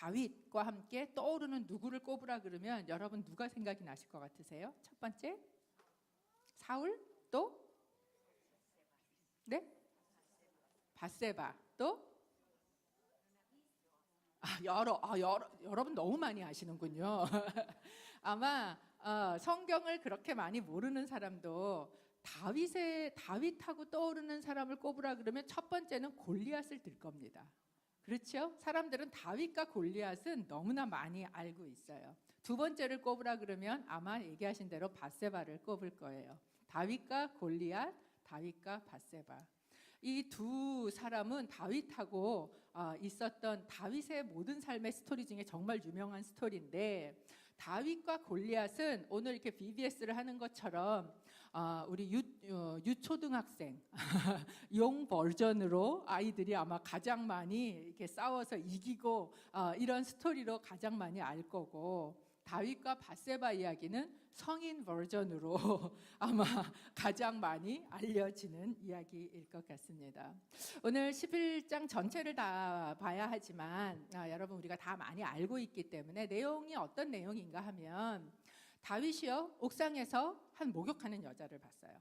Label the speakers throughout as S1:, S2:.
S1: 다윗과 함께 떠오르는 누구를 꼽으라 그러면 여러분 누가 생각이 나실 것 같으세요? 첫 번째 사울, 또 네? 밧세바, 또 여러분 너무 많이 아시는군요. 아마 성경을 그렇게 많이 모르는 사람도 다윗하고 떠오르는 사람을 꼽으라 그러면 첫 번째는 골리앗을 들 겁니다. 그렇죠? 사람들은 다윗과 골리앗은 너무나 많이 알고 있어요. 두 번째를 꼽으라 그러면 아마 얘기하신 대로 밧세바를 꼽을 거예요. 다윗과 골리앗, 다윗과 밧세바. 이 두 사람은 다윗하고 있었던 다윗의 모든 삶의 스토리 중에 정말 유명한 스토리인데, 다윗과 골리앗은 오늘 이렇게 BBS를 하는 것처럼 우리 유초등학생 용 버전으로 아이들이 아마 가장 많이 이렇게 싸워서 이기고 이런 스토리로 가장 많이 알 거고, 다윗과 밧세바 이야기는 성인 버전으로 아마 가장 많이 알려지는 이야기일 것 같습니다. 오늘 11장 전체를 다 봐야 하지만 여러분 우리가 다 많이 알고 있기 때문에 내용이 어떤 내용인가 하면, 다윗이요 옥상에서 한 목욕하는 여자를 봤어요.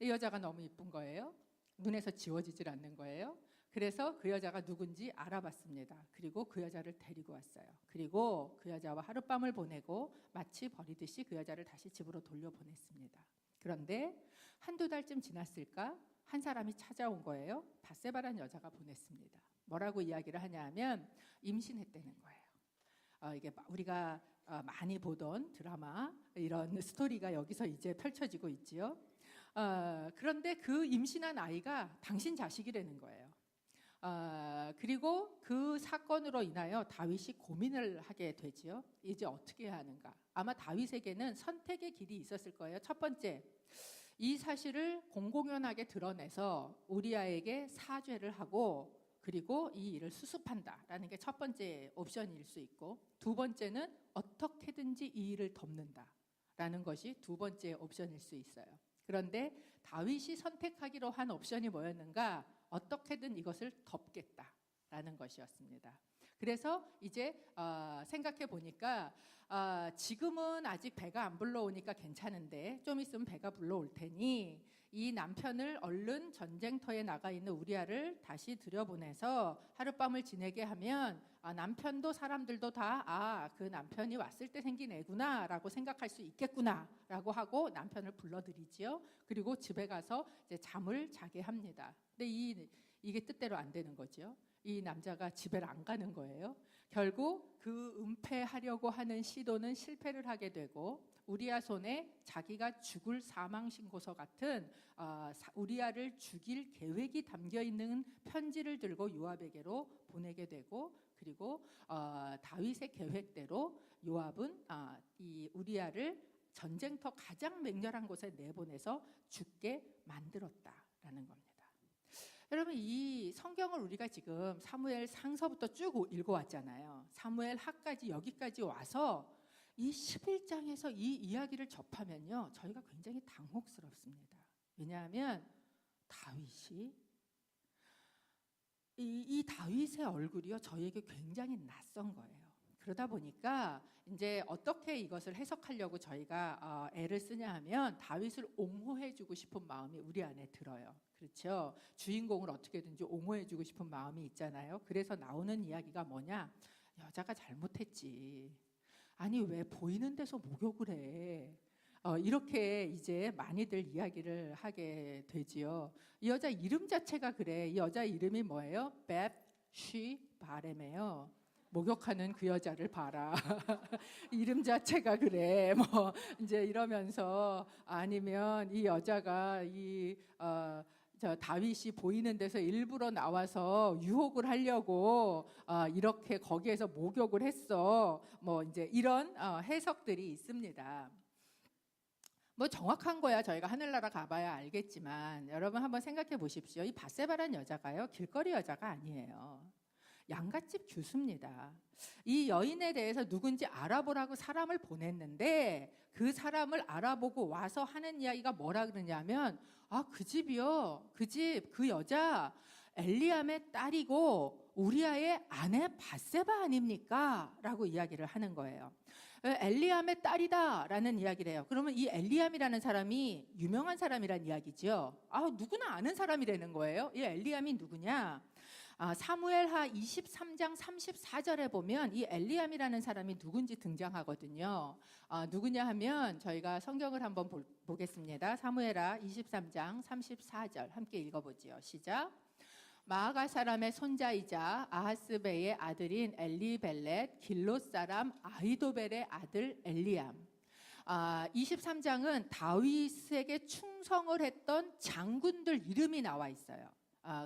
S1: 이 여자가 너무 이쁜 거예요. 눈에서 지워지질 않는 거예요. 그래서 그 여자가 누군지 알아봤습니다. 그리고 그 여자를 데리고 왔어요. 그리고 그 여자와 하룻밤을 보내고 마치 버리듯이 그 여자를 다시 집으로 돌려보냈습니다. 그런데 한두 달쯤 지났을까 한 사람이 찾아온 거예요. 밧세바라는 여자가 보냈습니다. 뭐라고 이야기를 하냐면 임신했다는 거예요. 이게 우리가 많이 보던 드라마 이런 스토리가 여기서 이제 펼쳐지고 있지요. 그런데 그 임신한 아이가 당신 자식이라는 거예요. 그리고 그 사건으로 인하여 다윗이 고민을 하게 되지요. 이제 어떻게 해야 하는가. 아마 다윗에게는 선택의 길이 있었을 거예요. 첫 번째, 이 사실을 공공연하게 드러내서 우리아에게 사죄를 하고 그리고 이 일을 수습한다라는 게 첫 번째 옵션일 수 있고, 두 번째는 어떻게든지 이 일을 덮는다라는 것이 두 번째 옵션일 수 있어요. 그런데 다윗이 선택하기로 한 옵션이 뭐였는가? 어떻게든 이것을 덮겠다라는 것이었습니다. 그래서 이제 생각해 보니까 지금은 아직 배가 안 불러오니까 괜찮은데 좀 있으면 배가 불러올 테니 이 남편을 얼른 전쟁터에 나가 있는 우리아를 다시 들여보내서 하룻밤을 지내게 하면 남편도 사람들도 다 그 남편이 왔을 때 생긴 애구나라고 생각할 수 있겠구나라고 하고 남편을 불러들이지요. 그리고 집에 가서 이제 잠을 자게 합니다. 근데 이게 뜻대로 안 되는 거죠. 이 남자가 집에 안 가는 거예요. 결국 그 은폐하려고 하는 시도는 실패를 하게 되고, 우리아 손에 자기가 죽을 사망신고서 같은 우리아를 죽일 계획이 담겨 있는 편지를 들고 요압에게로 보내게 되고, 그리고 다윗의 계획대로 요압은 이 우리아를 전쟁터 가장 맹렬한 곳에 내보내서 죽게 만들었다라는 겁니다. 여러분, 이 성경을 우리가 지금 사무엘 상서부터 쭉 읽어왔잖아요. 사무엘 하까지 여기까지 와서 이 11장에서 이 이야기를 접하면요, 저희가 굉장히 당혹스럽습니다. 왜냐하면 다윗이 이 다윗의 얼굴이요, 저희에게 굉장히 낯선 거예요. 그러다 보니까 이제 어떻게 이것을 해석하려고 저희가 애를 쓰냐 하면, 다윗을 옹호해주고 싶은 마음이 우리 안에 들어요. 그렇죠? 주인공을 어떻게든지 옹호해주고 싶은 마음이 있잖아요. 그래서 나오는 이야기가 뭐냐? 여자가 잘못했지. 아니 왜 보이는 데서 목욕을 해? 이렇게 이제 많이들 이야기를 하게 되지요. 이 여자 이름 자체가 그래. 이 여자 이름이 뭐예요? 벳시바레메요. 목욕하는 그 여자를 봐라. 이름 자체가 그래. 뭐 이제 이러면서, 아니면 이 여자가 다윗이 보이는 데서 일부러 나와서 유혹을 하려고 이렇게 거기에서 목욕을 했어. 뭐 이제 이런 해석들이 있습니다. 뭐 정확한 거야 저희가 하늘나라 가봐야 알겠지만, 여러분 한번 생각해 보십시오. 이 밧세바란 여자가요, 길거리 여자가 아니에요. 양갓집 교수입니다. 이 여인에 대해서 누군지 알아보라고 사람을 보냈는데, 그 사람을 알아보고 와서 하는 이야기가 뭐라 그러냐면, 그 집이요, 그 집, 그 여자 엘리암의 딸이고 우리아의 아내 밧세바 아닙니까? 라고 이야기를 하는 거예요. 엘리암의 딸이다라는 이야기를 해요. 그러면 이 엘리암이라는 사람이 유명한 사람이란 이야기죠. 누구나 아는 사람이라는 거예요. 이 엘리암이 누구냐? 사무엘하 23장 34절에 보면 이 엘리암이라는 사람이 누군지 등장하거든요. 누구냐 하면 저희가 성경을 한번 보겠습니다. 사무엘하 23장 34절 함께 읽어보지요. 시작. 마아가 사람의 손자이자 아하스베의 아들인 엘리벨렛, 길롯 사람 아히도벨의 아들 엘리암. 23장은 다윗에게 충성을 했던 장군들 이름이 나와 있어요.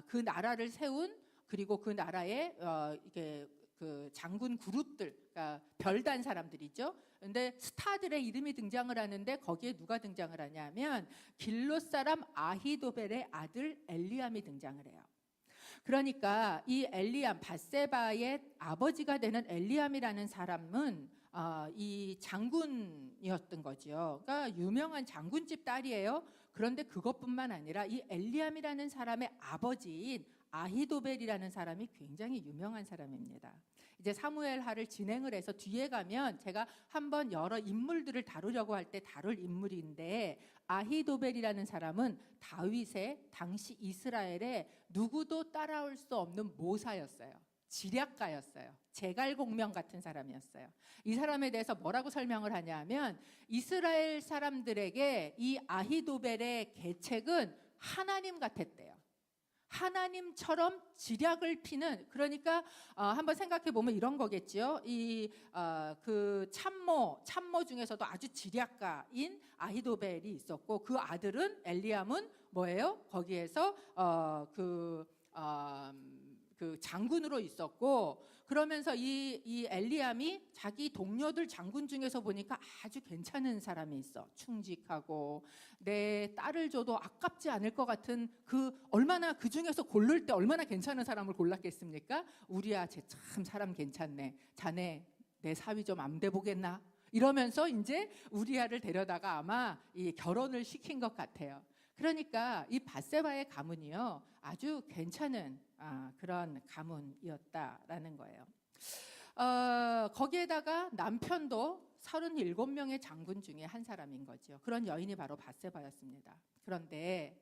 S1: 그 나라를 세운, 그리고 그 나라의 이게 그 장군 그룹들, 그러니까 별단 사람들이죠. 근데 스타들의 이름이 등장을 하는데 거기에 누가 등장을 하냐면 길롯 사람 아히도벨의 아들 엘리암이 등장을 해요. 그러니까 이 엘리암, 밧세바의 아버지가 되는 엘리암이라는 사람은 이 장군이었던 거죠. 그러니까 유명한 장군집 딸이에요. 그런데 그것뿐만 아니라 이 엘리암이라는 사람의 아버지인 아히도벨이라는 사람이 굉장히 유명한 사람입니다. 이제 사무엘하를 진행을 해서 뒤에 가면 제가 한번 여러 인물들을 다루려고 할 때 다룰 인물인데, 아히도벨이라는 사람은 다윗의 당시 이스라엘에 누구도 따라올 수 없는 모사였어요. 지략가였어요. 제갈공명 같은 사람이었어요. 이 사람에 대해서 뭐라고 설명을 하냐면 이스라엘 사람들에게 이 아히도벨의 계책은 하나님 같았대요. 하나님처럼 지략을 피는, 그러니까 한번 생각해 보면 이런 거겠죠. 그 참모 중에서도 아주 지략가인 아히도벨이 있었고, 그 아들은 엘리암은 뭐예요? 거기에서 그 장군으로 있었고, 그러면서 이 엘리암이 자기 동료들 장군 중에서 보니까 아주 괜찮은 사람이 있어. 충직하고 내 딸을 줘도 아깝지 않을 것 같은, 얼마나 그 중에서 고를 때 얼마나 괜찮은 사람을 골랐겠습니까? 우리야, 쟤 참 사람 괜찮네. 자네 내 사위 좀 안 돼 보겠나? 이러면서 이제 우리아를 데려다가 아마 이 결혼을 시킨 것 같아요. 그러니까 이 밧세바의 가문이요, 아주 괜찮은 그런 가문이었다라는 거예요. 거기에다가 남편도 37명의 장군 중에 한 사람인 거죠. 그런 여인이 바로 밧세바였습니다. 그런데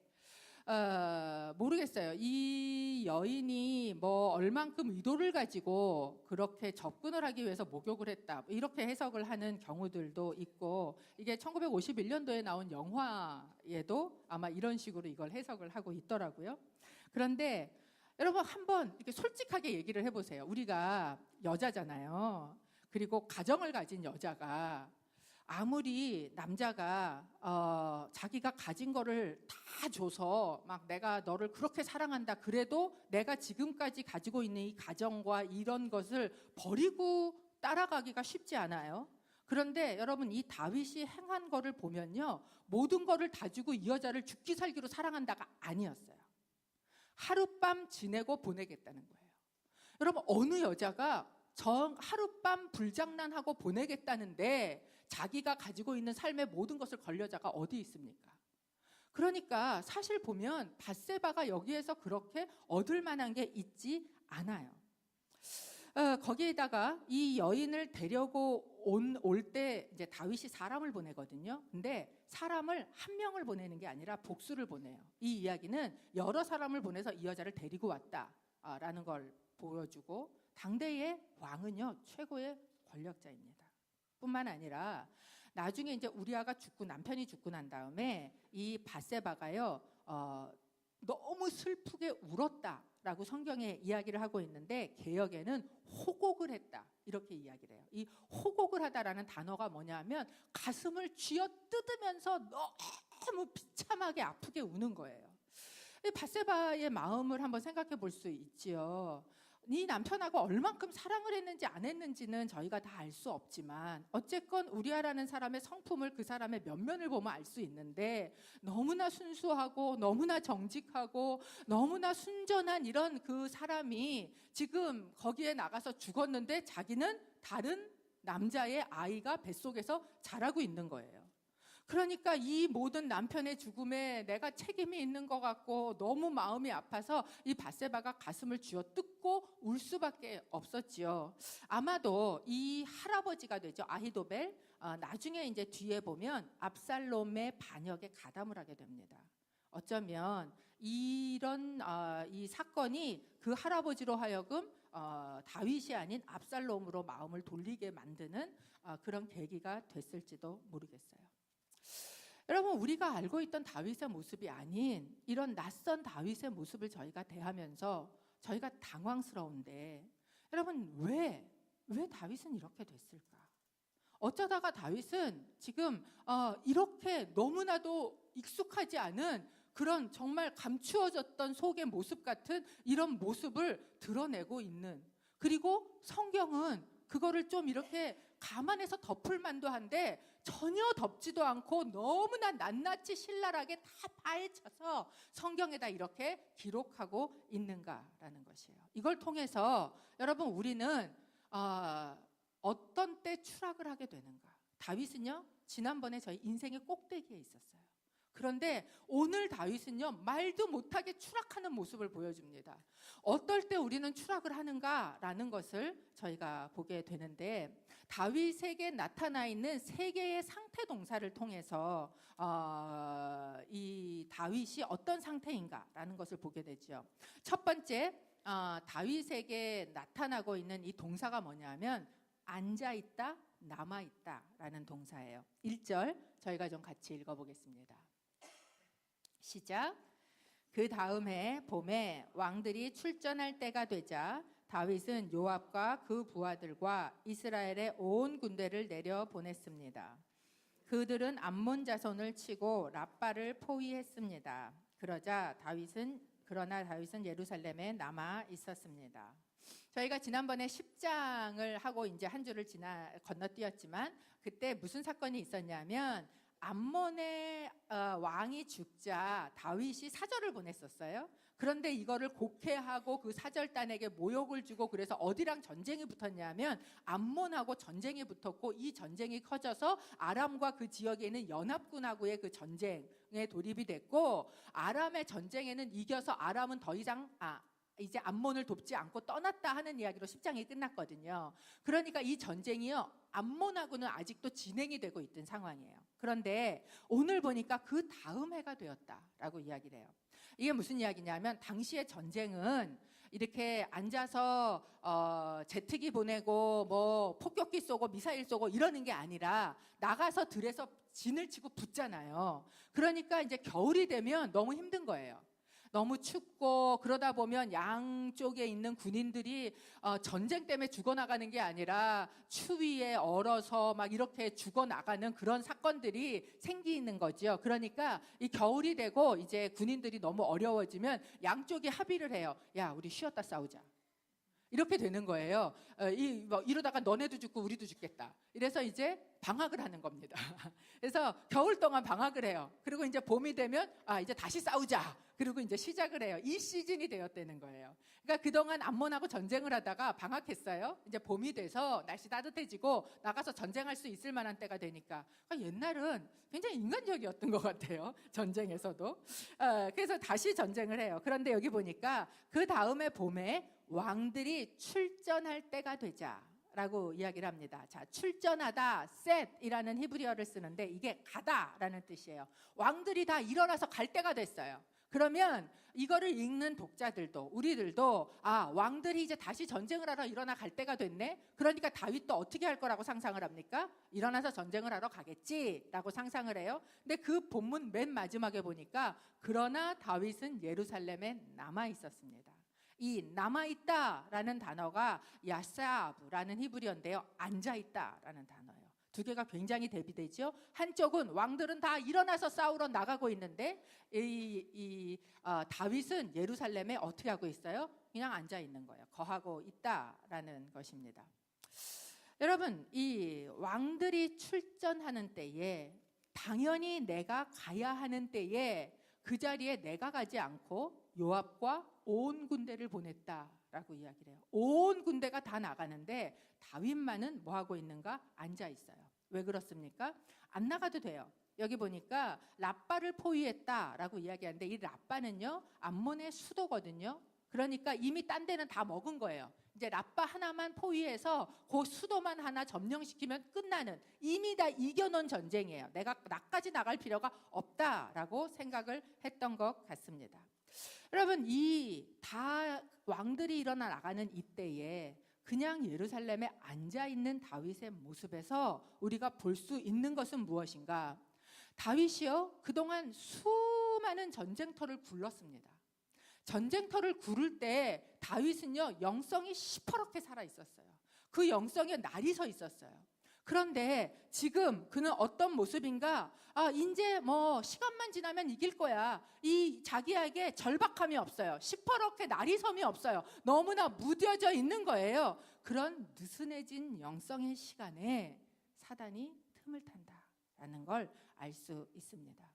S1: 모르겠어요. 이 여인이 뭐 얼만큼 의도를 가지고 그렇게 접근을 하기 위해서 목욕을 했다, 이렇게 해석을 하는 경우들도 있고, 이게 1951년도에 나온 영화에도 아마 이런 식으로 이걸 해석을 하고 있더라고요. 그런데 여러분 한번 이렇게 솔직하게 얘기를 해보세요. 우리가 여자잖아요. 그리고 가정을 가진 여자가 아무리 남자가 자기가 가진 거를 다 줘서 막 내가 너를 그렇게 사랑한다 그래도 내가 지금까지 가지고 있는 이 가정과 이런 것을 버리고 따라가기가 쉽지 않아요. 그런데 여러분, 이 다윗이 행한 거를 보면요, 모든 거를 다 주고 이 여자를 죽기 살기로 사랑한다가 아니었어요. 하룻밤 지내고 보내겠다는 거예요. 여러분, 어느 여자가 하룻밤 불장난하고 보내겠다는데 자기가 가지고 있는 삶의 모든 것을 걸려자가 어디 있습니까? 그러니까 사실 보면 밧세바가 여기에서 그렇게 얻을 만한 게 있지 않아요. 거기에다가 이 여인을 데려고 올 때 이제 다윗이 사람을 보내거든요. 근데 사람을 한 명을 보내는 게 아니라 복수를 보내요. 이 이야기는 여러 사람을 보내서 이 여자를 데리고 왔다라는 걸 보여주고, 당대의 왕은요, 최고의 권력자입니다. 뿐만 아니라 나중에 이제 우리아가 죽고 남편이 죽고 난 다음에 이 밧세바가요, 너무 슬프게 울었다라고 성경에 이야기를 하고 있는데, 개역에는 호곡을 했다 이렇게 이야기를 해요. 이 호곡을 하다라는 단어가 뭐냐면 가슴을 쥐어 뜯으면서 너무 비참하게 아프게 우는 거예요. 밧세바의 마음을 한번 생각해 볼 수 있지요. 네 남편하고 얼만큼 사랑을 했는지 안 했는지는 저희가 다 알 수 없지만 어쨌건 우리아라는 사람의 성품을 그 사람의 면면을 보면 알 수 있는데, 너무나 순수하고 너무나 정직하고 너무나 순전한 이런 그 사람이 지금 거기에 나가서 죽었는데 자기는 다른 남자의 아이가 뱃속에서 자라고 있는 거예요. 그러니까 이 모든 남편의 죽음에 내가 책임이 있는 것 같고 너무 마음이 아파서 이 밧세바가 가슴을 쥐어뜯고 울 수밖에 없었지요. 아마도 이 할아버지가 되죠, 아히도벨. 나중에 이제 뒤에 보면 압살롬의 반역에 가담을 하게 됩니다. 어쩌면 이런 이 사건이 그 할아버지로 하여금 다윗이 아닌 압살롬으로 마음을 돌리게 만드는 그런 계기가 됐을지도 모르겠어요. 여러분, 우리가 알고 있던 다윗의 모습이 아닌 이런 낯선 다윗의 모습을 저희가 대하면서 저희가 당황스러운데, 여러분, 왜 다윗은 이렇게 됐을까? 어쩌다가 다윗은 지금 이렇게 너무나도 익숙하지 않은 그런 정말 감추어졌던 속의 모습 같은 이런 모습을 드러내고 있는, 그리고 성경은 그거를 좀 이렇게 감안해서 덮을 만도 한데 전혀 덮지도 않고 너무나 낱낱이 신랄하게 다 파헤쳐서 성경에다 이렇게 기록하고 있는가라는 것이에요. 이걸 통해서 여러분, 우리는 어떤 때 추락을 하게 되는가? 다윗은요, 지난번에 저희 인생의 꼭대기에 있었어요. 그런데 오늘 다윗은요, 말도 못하게 추락하는 모습을 보여줍니다. 어떨 때 우리는 추락을 하는가라는 것을 저희가 보게 되는데, 다윗에게 나타나 있는 세 개의 상태 동사를 통해서 이 다윗이 어떤 상태인가라는 것을 보게 되죠. 첫 번째, 다윗에게 나타나고 있는 이 동사가 뭐냐면 앉아있다, 남아있다라는 동사예요. 1절 저희가 좀 같이 읽어보겠습니다. 시작. 그 다음 해 봄에 왕들이 출전할 때가 되자 다윗은 요압과 그 부하들과 이스라엘의 온 군대를 내려 보냈습니다. 그들은 암몬 자손을 치고 랍바를 포위했습니다. 그러나 다윗은 예루살렘에 남아 있었습니다. 저희가 지난번에 10장을 하고 이제 한 주를 건너뛰었지만, 그때 무슨 사건이 있었냐면 암몬의 왕이 죽자 다윗이 사절을 보냈었어요. 그런데 이거를 곡해하고 그 사절단에게 모욕을 주고, 그래서 어디랑 전쟁이 붙었냐면 암몬하고 전쟁이 붙었고, 이 전쟁이 커져서 아람과 그 지역에 있는 연합군하고의 그 전쟁에 돌입이 됐고, 아람의 전쟁에는 이겨서 아람은 더 이상 이제 암몬을 돕지 않고 떠났다 하는 이야기로 10장이 끝났거든요. 그러니까 이 전쟁이요, 암몬하고는 아직도 진행이 되고 있던 상황이에요. 그런데 오늘 보니까 그 다음 해가 되었다라고 이야기를 해요. 이게 무슨 이야기냐면, 당시의 전쟁은 이렇게 앉아서 제트기 보내고 뭐 폭격기 쏘고 미사일 쏘고 이러는 게 아니라 나가서 들에서 진을 치고 붙잖아요. 그러니까 이제 겨울이 되면 너무 힘든 거예요. 너무 춥고, 그러다 보면 양쪽에 있는 군인들이 전쟁 때문에 죽어나가는 게 아니라 추위에 얼어서 막 이렇게 죽어나가는 그런 사건들이 생기는 거죠. 그러니까 이 겨울이 되고 이제 군인들이 너무 어려워지면 양쪽이 합의를 해요. 야, 우리 쉬었다 싸우자. 이렇게 되는 거예요. 이러다가 너네도 죽고 우리도 죽겠다. 이래서 이제 방학을 하는 겁니다. 그래서 겨울 동안 방학을 해요. 그리고 이제 봄이 되면 이제 다시 싸우자. 그리고 이제 시작을 해요. 이 시즌이 되었다는 거예요. 그러니까 그동안 암몬하고 전쟁을 하다가 방학했어요. 이제 봄이 돼서 날씨 따뜻해지고 나가서 전쟁할 수 있을 만한 때가 되니까. 그러니까 옛날은 굉장히 인간적이었던 것 같아요. 전쟁에서도. 그래서 다시 전쟁을 해요. 그런데 여기 보니까 그 다음에 봄에 왕들이 출전할 때가 되자라고 이야기를 합니다. 자, 출전하다, 셋이라는 히브리어를 쓰는데 이게 가다라는 뜻이에요. 왕들이 다 일어나서 갈 때가 됐어요. 그러면 이거를 읽는 독자들도, 우리들도 왕들이 이제 다시 전쟁을 하러 일어나 갈 때가 됐네. 그러니까 다윗도 어떻게 할 거라고 상상을 합니까? 일어나서 전쟁을 하러 가겠지라고 상상을 해요. 근데 그 본문 맨 마지막에 보니까 그러나 다윗은 예루살렘에 남아 있었습니다. 이 남아있다라는 단어가 야사브라는 히브리어인데요, 앉아있다라는 단어예요. 두 개가 굉장히 대비되죠. 한쪽은 왕들은 다 일어나서 싸우러 나가고 있는데 다윗은 예루살렘에 어떻게 하고 있어요? 그냥 앉아 있는 거예요. 거하고 있다라는 것입니다. 여러분, 이 왕들이 출전하는 때에 당연히 내가 가야 하는 때에 그 자리에 내가 가지 않고 요압과 온 군대를 보냈다라고 이야기를 해요. 온 군대가 다 나가는데 다윗만은 뭐 하고 있는가? 앉아 있어요. 왜 그렇습니까? 안 나가도 돼요. 여기 보니까 라빠를 포위했다라고 이야기하는데 이 라빠는요 암몬의 수도거든요. 그러니까 이미 딴 데는 다 먹은 거예요. 이제 라빠 하나만 포위해서 그 수도만 하나 점령시키면 끝나는, 이미 다 이겨놓은 전쟁이에요. 내가 나까지 나갈 필요가 없다라고 생각을 했던 것 같습니다. 여러분, 이 다 왕들이 일어나 나가는 이때에 그냥 예루살렘에 앉아있는 다윗의 모습에서 우리가 볼 수 있는 것은 무엇인가? 다윗이요 그동안 수많은 전쟁터를 굴렀습니다. 전쟁터를 구를 때 다윗은요 영성이 시퍼렇게 살아 있었어요. 그 영성에 날이 서 있었어요. 그런데 지금 그는 어떤 모습인가? 이제 뭐 시간만 지나면 이길 거야. 이 자기에게 절박함이 없어요. 시퍼렇게 날이 섬이 없어요. 너무나 무뎌져 있는 거예요. 그런 느슨해진 영성의 시간에 사단이 틈을 탄다라는 걸 알 수 있습니다.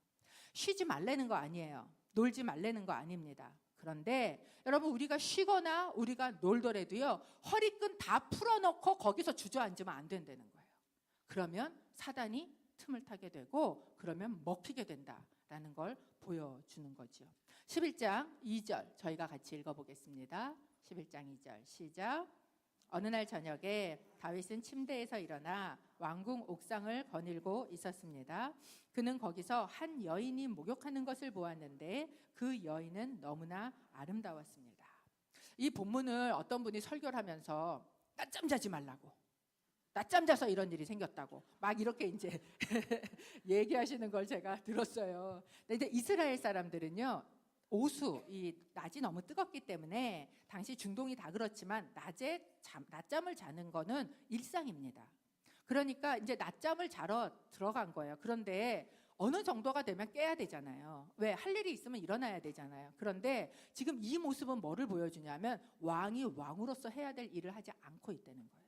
S1: 쉬지 말라는 거 아니에요. 놀지 말라는 거 아닙니다. 그런데 여러분, 우리가 쉬거나 우리가 놀더라도요 허리끈 다 풀어놓고 거기서 주저앉으면 안 된다는 거예요. 그러면 사단이 틈을 타게 되고 그러면 먹히게 된다라는 걸 보여주는 거죠. 11장 2절 저희가 같이 읽어보겠습니다. 11장 2절 시작. 어느 날 저녁에 다윗은 침대에서 일어나 왕궁 옥상을 거닐고 있었습니다. 그는 거기서 한 여인이 목욕하는 것을 보았는데 그 여인은 너무나 아름다웠습니다. 이 본문을 어떤 분이 설교를 하면서 낮잠 자지 말라고, 낮잠 자서 이런 일이 생겼다고 막 이렇게 이제 얘기하시는 걸 제가 들었어요. 근데 이스라엘 사람들은요 오수, 이 낮이 너무 뜨겁기 때문에 당시 중동이 다 그렇지만 낮에 낮잠을 자는 거는 일상입니다. 그러니까 이제 낮잠을 자러 들어간 거예요. 그런데 어느 정도가 되면 깨야 되잖아요. 왜? 할 일이 있으면 일어나야 되잖아요. 그런데 지금 이 모습은 뭐를 보여주냐면 왕이 왕으로서 해야 될 일을 하지 않고 있다는 거예요.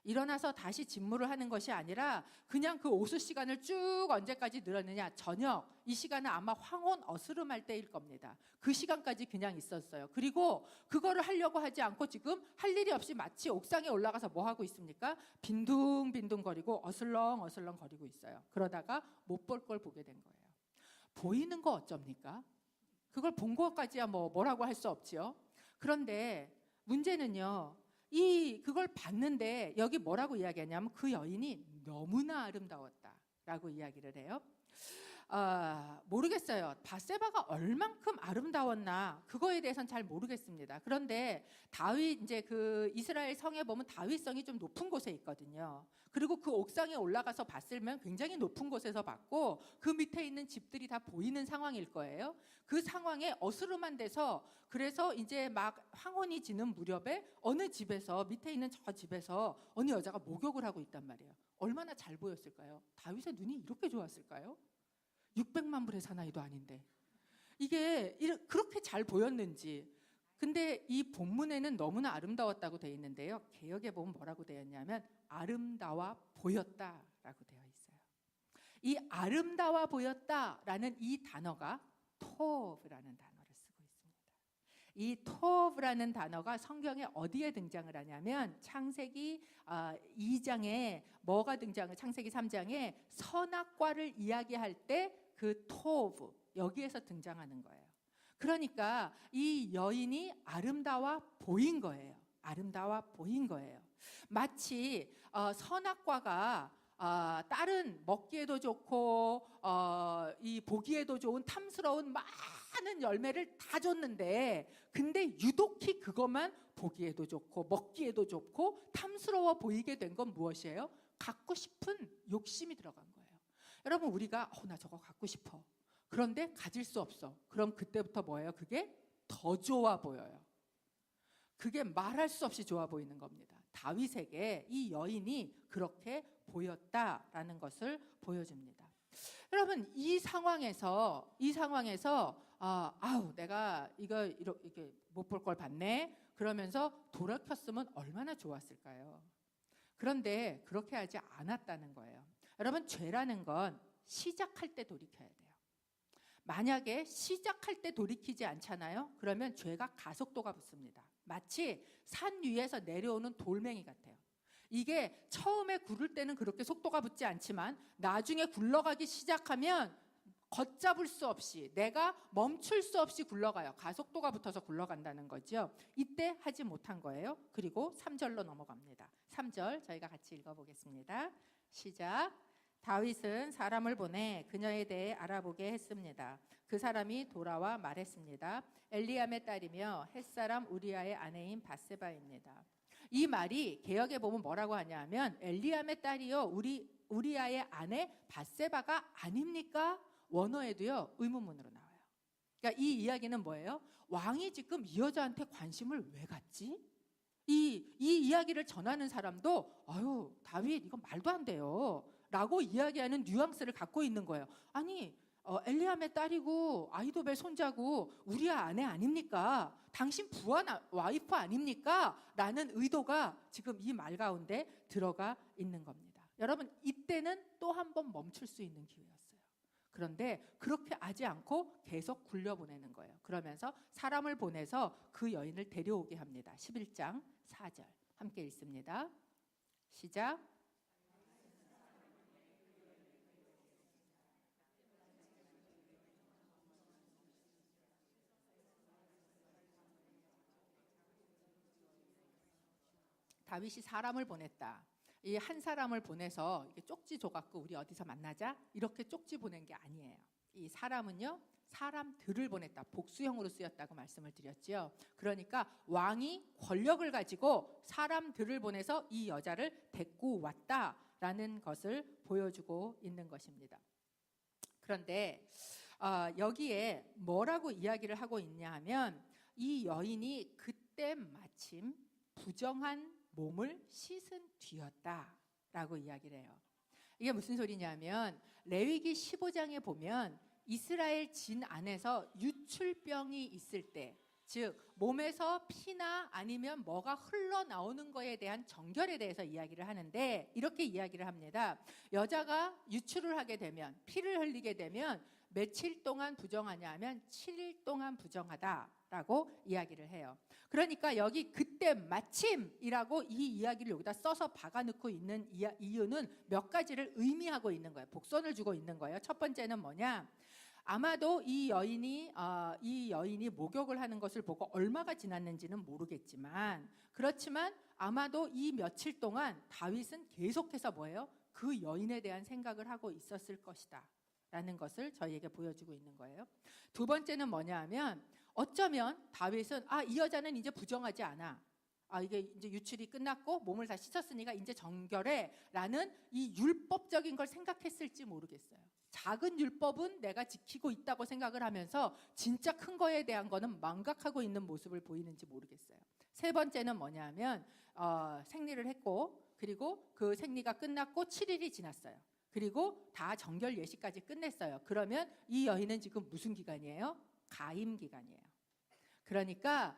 S1: 일어나서 다시 직무를 하는 것이 아니라 그냥 그 오수 시간을 쭉 언제까지 늘었느냐, 저녁 이 시간은 아마 황혼 어스름할 때일 겁니다. 그 시간까지 그냥 있었어요. 그리고 그거를 하려고 하지 않고 지금 할 일이 없이 마치 옥상에 올라가서 뭐 하고 있습니까? 빈둥빈둥거리고 어슬렁어슬렁 거리고 있어요. 그러다가 못 볼 걸 보게 된 거예요. 보이는 거 어쩝니까? 그걸 본 것까지야 뭐라고 할 수 없지요. 그런데 문제는요, 그걸 봤는데 여기 뭐라고 이야기하냐면 그 여인이 너무나 아름다웠다라고 이야기를 해요. 모르겠어요. 밧세바가 얼만큼 아름다웠나 그거에 대해서는 잘 모르겠습니다. 그런데 다윗, 이제 그 이스라엘 성에 보면 다윗성이 좀 높은 곳에 있거든요. 그리고 그 옥상에 올라가서 봤으면 굉장히 높은 곳에서 봤고 그 밑에 있는 집들이 다 보이는 상황일 거예요. 그 상황에 어스름한 데서, 그래서 이제 막 황혼이 지는 무렵에 어느 집에서, 밑에 있는 저 집에서 어느 여자가 목욕을 하고 있단 말이에요. 얼마나 잘 보였을까요? 다윗의 눈이 이렇게 좋았을까요? 600만 불의 사나이도 아닌데 이게 그렇게 잘 보였는지. 근데 이 본문에는 너무나 아름다웠다고 되어 있는데요, 개역에 보면 뭐라고 되어 있냐면 아름다워 보였다라고 되어 있어요. 이 아름다워 보였다라는 이 단어가 토브라는 단어를 쓰고 있습니다. 이 토브라는 단어가 성경에 어디에 등장을 하냐면 창세기 2장에 뭐가 등장을, 창세기 3장에 선악과를 이야기할 때 그 토브, 여기에서 등장하는 거예요. 그러니까 이 여인이 아름다워 보인 거예요. 아름다워 보인 거예요. 마치 선악과가 다른 먹기에도 좋고 이 보기에도 좋은 탐스러운 많은 열매를 다 줬는데, 근데 유독히 그것만 보기에도 좋고 먹기에도 좋고 탐스러워 보이게 된 건 무엇이에요? 갖고 싶은 욕심이 들어간 거예요. 여러분, 우리가 나 저거 갖고 싶어. 그런데 가질 수 없어. 그럼 그때부터 뭐예요? 그게 더 좋아 보여요. 그게 말할 수 없이 좋아 보이는 겁니다. 다윗에게 이 여인이 그렇게 보였다라는 것을 보여줍니다. 여러분, 이 상황에서 내가 이렇게 못 볼 걸 봤네 그러면서 돌아켰으면 얼마나 좋았을까요? 그런데 그렇게 하지 않았다는 거예요. 여러분, 죄라는 건 시작할 때 돌이켜야 돼요. 만약에 시작할 때 돌이키지 않잖아요? 그러면 죄가 가속도가 붙습니다. 마치 산 위에서 내려오는 돌멩이 같아요. 이게 처음에 구를 때는 그렇게 속도가 붙지 않지만 나중에 굴러가기 시작하면 걷잡을 수 없이, 내가 멈출 수 없이 굴러가요. 가속도가 붙어서 굴러간다는 거죠. 이때 하지 못한 거예요. 그리고 3절로 넘어갑니다. 3절 저희가 같이 읽어보겠습니다. 시작. 다윗은 사람을 보내 그녀에 대해 알아보게 했습니다. 그 사람이 돌아와 말했습니다. 엘리암의 딸이며 햇사람 우리아의 아내인 밧세바입니다. 이 말이 개역에 보면 뭐라고 하냐면 엘리암의 딸이요 우리아의 아내 밧세바가 아닙니까? 원어에도요 의문문으로 나와요. 그러니까 이 이야기는 뭐예요? 왕이 지금 이 여자한테 관심을 왜 갖지? 이 이야기를 전하는 사람도 아유 다윗 이건 말도 안 돼요 라고 이야기하는 뉘앙스를 갖고 있는 거예요. 아니 엘리암의 딸이고 아히도벨 손자고 우리아 아내 아닙니까? 당신 부하 와이프 아닙니까? 라는 의도가 지금 이 말 가운데 들어가 있는 겁니다. 여러분 이때는 또 한 번 멈출 수 있는 기회였어요. 그런데 그렇게 하지 않고 계속 굴려보내는 거예요. 그러면서 사람을 보내서 그 여인을 데려오게 합니다. 11장 4절 함께 읽습니다. 시작. 다윗이 사람을 보냈다. 이 한 사람을 보내서 쪽지 줘갖고 우리 어디서 만나자 이렇게 쪽지 보낸 게 아니에요. 이 사람은요 사람들을 보냈다. 복수형으로 쓰였다고 말씀을 드렸죠. 그러니까 왕이 권력을 가지고 사람들을 보내서 이 여자를 데리고 왔다라는 것을 보여주고 있는 것입니다. 그런데 여기에 뭐라고 이야기를 하고 있냐 하면 이 여인이 그때 마침 부정한 몸을 씻은 뒤였다라고 이야기를 해요. 이게 무슨 소리냐면 레위기 15장에 보면 이스라엘 진 안에서 유출병이 있을 때, 즉 몸에서 피나 아니면 뭐가 흘러나오는 거에 대한 정결에 대해서 이야기를 하는데 이렇게 이야기를 합니다. 여자가 유출을 하게 되면, 피를 흘리게 되면 며칠 동안 부정하냐 하면 7일 동안 부정하다라고 이야기를 해요. 그러니까 여기 그때 마침이라고 이 이야기를 여기다 써서 박아놓고 있는 이유는 몇 가지를 의미하고 있는 거예요. 복선을 주고 있는 거예요. 첫 번째는 뭐냐? 아마도 이 여인이 목욕을 하는 것을 보고 얼마가 지났는지는 모르겠지만, 그렇지만 아마도 이 며칠 동안 다윗은 계속해서 뭐예요? 그 여인에 대한 생각을 하고 있었을 것이다 라는 것을 저희에게 보여주고 있는 거예요. 두 번째는 뭐냐 하면 어쩌면 다윗은 이 여자는 이제 부정하지 않아. 이게 이제 유출이 끝났고 몸을 다 씻었으니까 이제 정결해 라는 이 율법적인 걸 생각했을지 모르겠어요. 작은 율법은 내가 지키고 있다고 생각을 하면서 진짜 큰 거에 대한 거는 망각하고 있는 모습을 보이는지 모르겠어요. 세 번째는 뭐냐 하면 생리를 했고, 그리고 그 생리가 끝났고 7일이 지났어요. 그리고 다 정결 예식까지 끝냈어요. 그러면 이 여인은 지금 무슨 기간이에요? 가임 기간이에요. 그러니까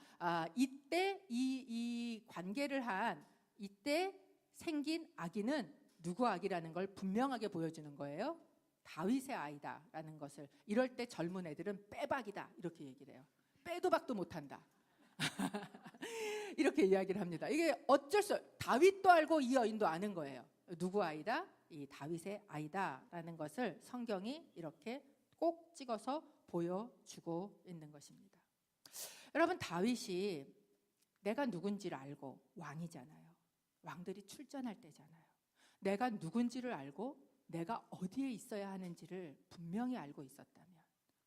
S1: 이때 이 관계를 한 이때 생긴 아기는 누구 아기라는 걸 분명하게 보여주는 거예요. 다윗의 아이다라는 것을. 이럴 때 젊은 애들은 빼박이다 이렇게 얘기를 해요. 빼도 박도 못한다. 이렇게 이야기를 합니다. 이게 어쩔 수 없어요. 다윗도 알고 이 여인도 아는 거예요. 누구 아이다? 이 다윗의 아이다라는 것을 성경이 이렇게 꼭 찍어서 보여주고 있는 것입니다. 여러분, 다윗이 내가 누군지를 알고 왕이잖아요. 왕들이 출전할 때잖아요. 내가 누군지를 알고 내가 어디에 있어야 하는지를 분명히 알고 있었다면,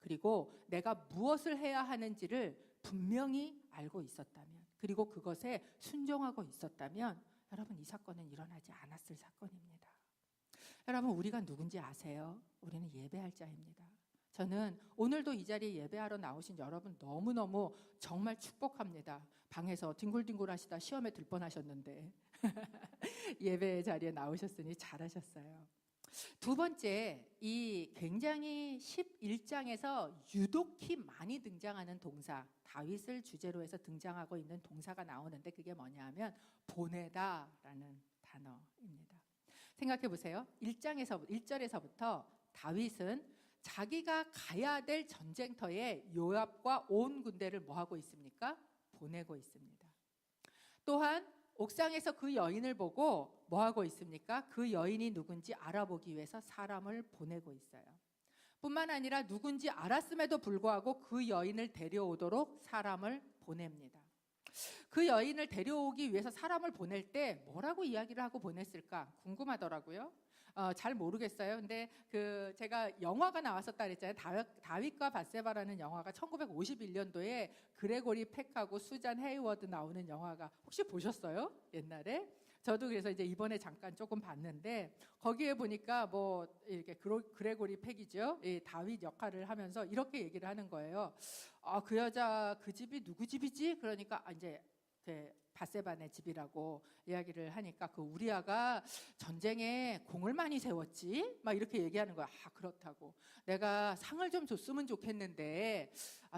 S1: 그리고 내가 무엇을 해야 하는지를 분명히 알고 있었다면, 그리고 그것에 순종하고 있었다면 여러분, 이 사건은 일어나지 않았을 사건입니다. 여러분, 우리가 누군지 아세요? 우리는 예배할 자입니다. 저는 오늘도 이 자리에 예배하러 나오신 여러분 너무너무 정말 축복합니다. 방에서 뒹굴뒹굴 하시다 시험에 들 뻔하셨는데 예배 자리에 나오셨으니 잘하셨어요. 두 번째, 이 굉장히 11장에서 유독히 많이 등장하는 동사, 다윗을 주제로 해서 등장하고 있는 동사가 나오는데 그게 뭐냐 하면 보내다라는 단어입니다. 생각해 보세요. 1절에서부터 다윗은 자기가 가야 될 전쟁터에 요압과 온 군대를 뭐 하고 있습니까? 보내고 있습니다. 또한 옥상에서 그 여인을 보고 뭐 하고 있습니까? 그 여인이 누군지 알아보기 위해서 사람을 보내고 있어요. 뿐만 아니라 누군지 알았음에도 불구하고 그 여인을 데려오도록 사람을 보냅니다. 그 여인을 데려오기 위해서 사람을 보낼 때 뭐라고 이야기를 하고 보냈을까 궁금하더라고요. 잘 모르겠어요. 근데 제가 영화가 나왔었다 그랬잖아요. 다윗과 밧세바라는 영화가 1951년도에 그레고리 팩하고 수잔 헤이워드 나오는 영화가 혹시 보셨어요? 옛날에? 저도 그래서 이제 이번에 잠깐 조금 봤는데 거기에 보니까 뭐 이렇게 그레고리 팩이죠. 이 다윗 역할을 하면서 이렇게 얘기를 하는 거예요. 그 여자 그 집이 누구 집이지? 그러니까 이제 밧세바네 집이라고 이야기를 하니까 그 우리아가 전쟁에 공을 많이 세웠지? 막 이렇게 얘기하는 거야. 그렇다고. 내가 상을 좀 줬으면 좋겠는데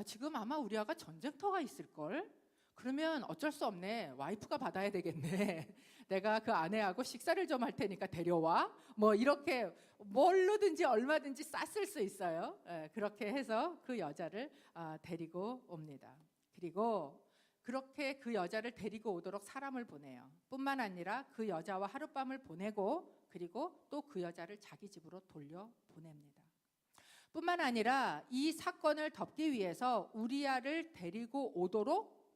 S1: 지금 아마 우리아가 전쟁터가 있을걸? 그러면 어쩔 수 없네. 와이프가 받아야 되겠네. 내가 그 아내하고 식사를 좀 할 테니까 데려와. 뭐 이렇게 뭘로든지 얼마든지 쌌을 수 있어요. 그렇게 해서 그 여자를 데리고 옵니다. 그리고 그렇게 그 여자를 데리고 오도록 사람을 보내요. 뿐만 아니라 그 여자와 하룻밤을 보내고 그리고 또 그 여자를 자기 집으로 돌려보냅니다. 뿐만 아니라 이 사건을 덮기 위해서 우리아를 데리고 오도록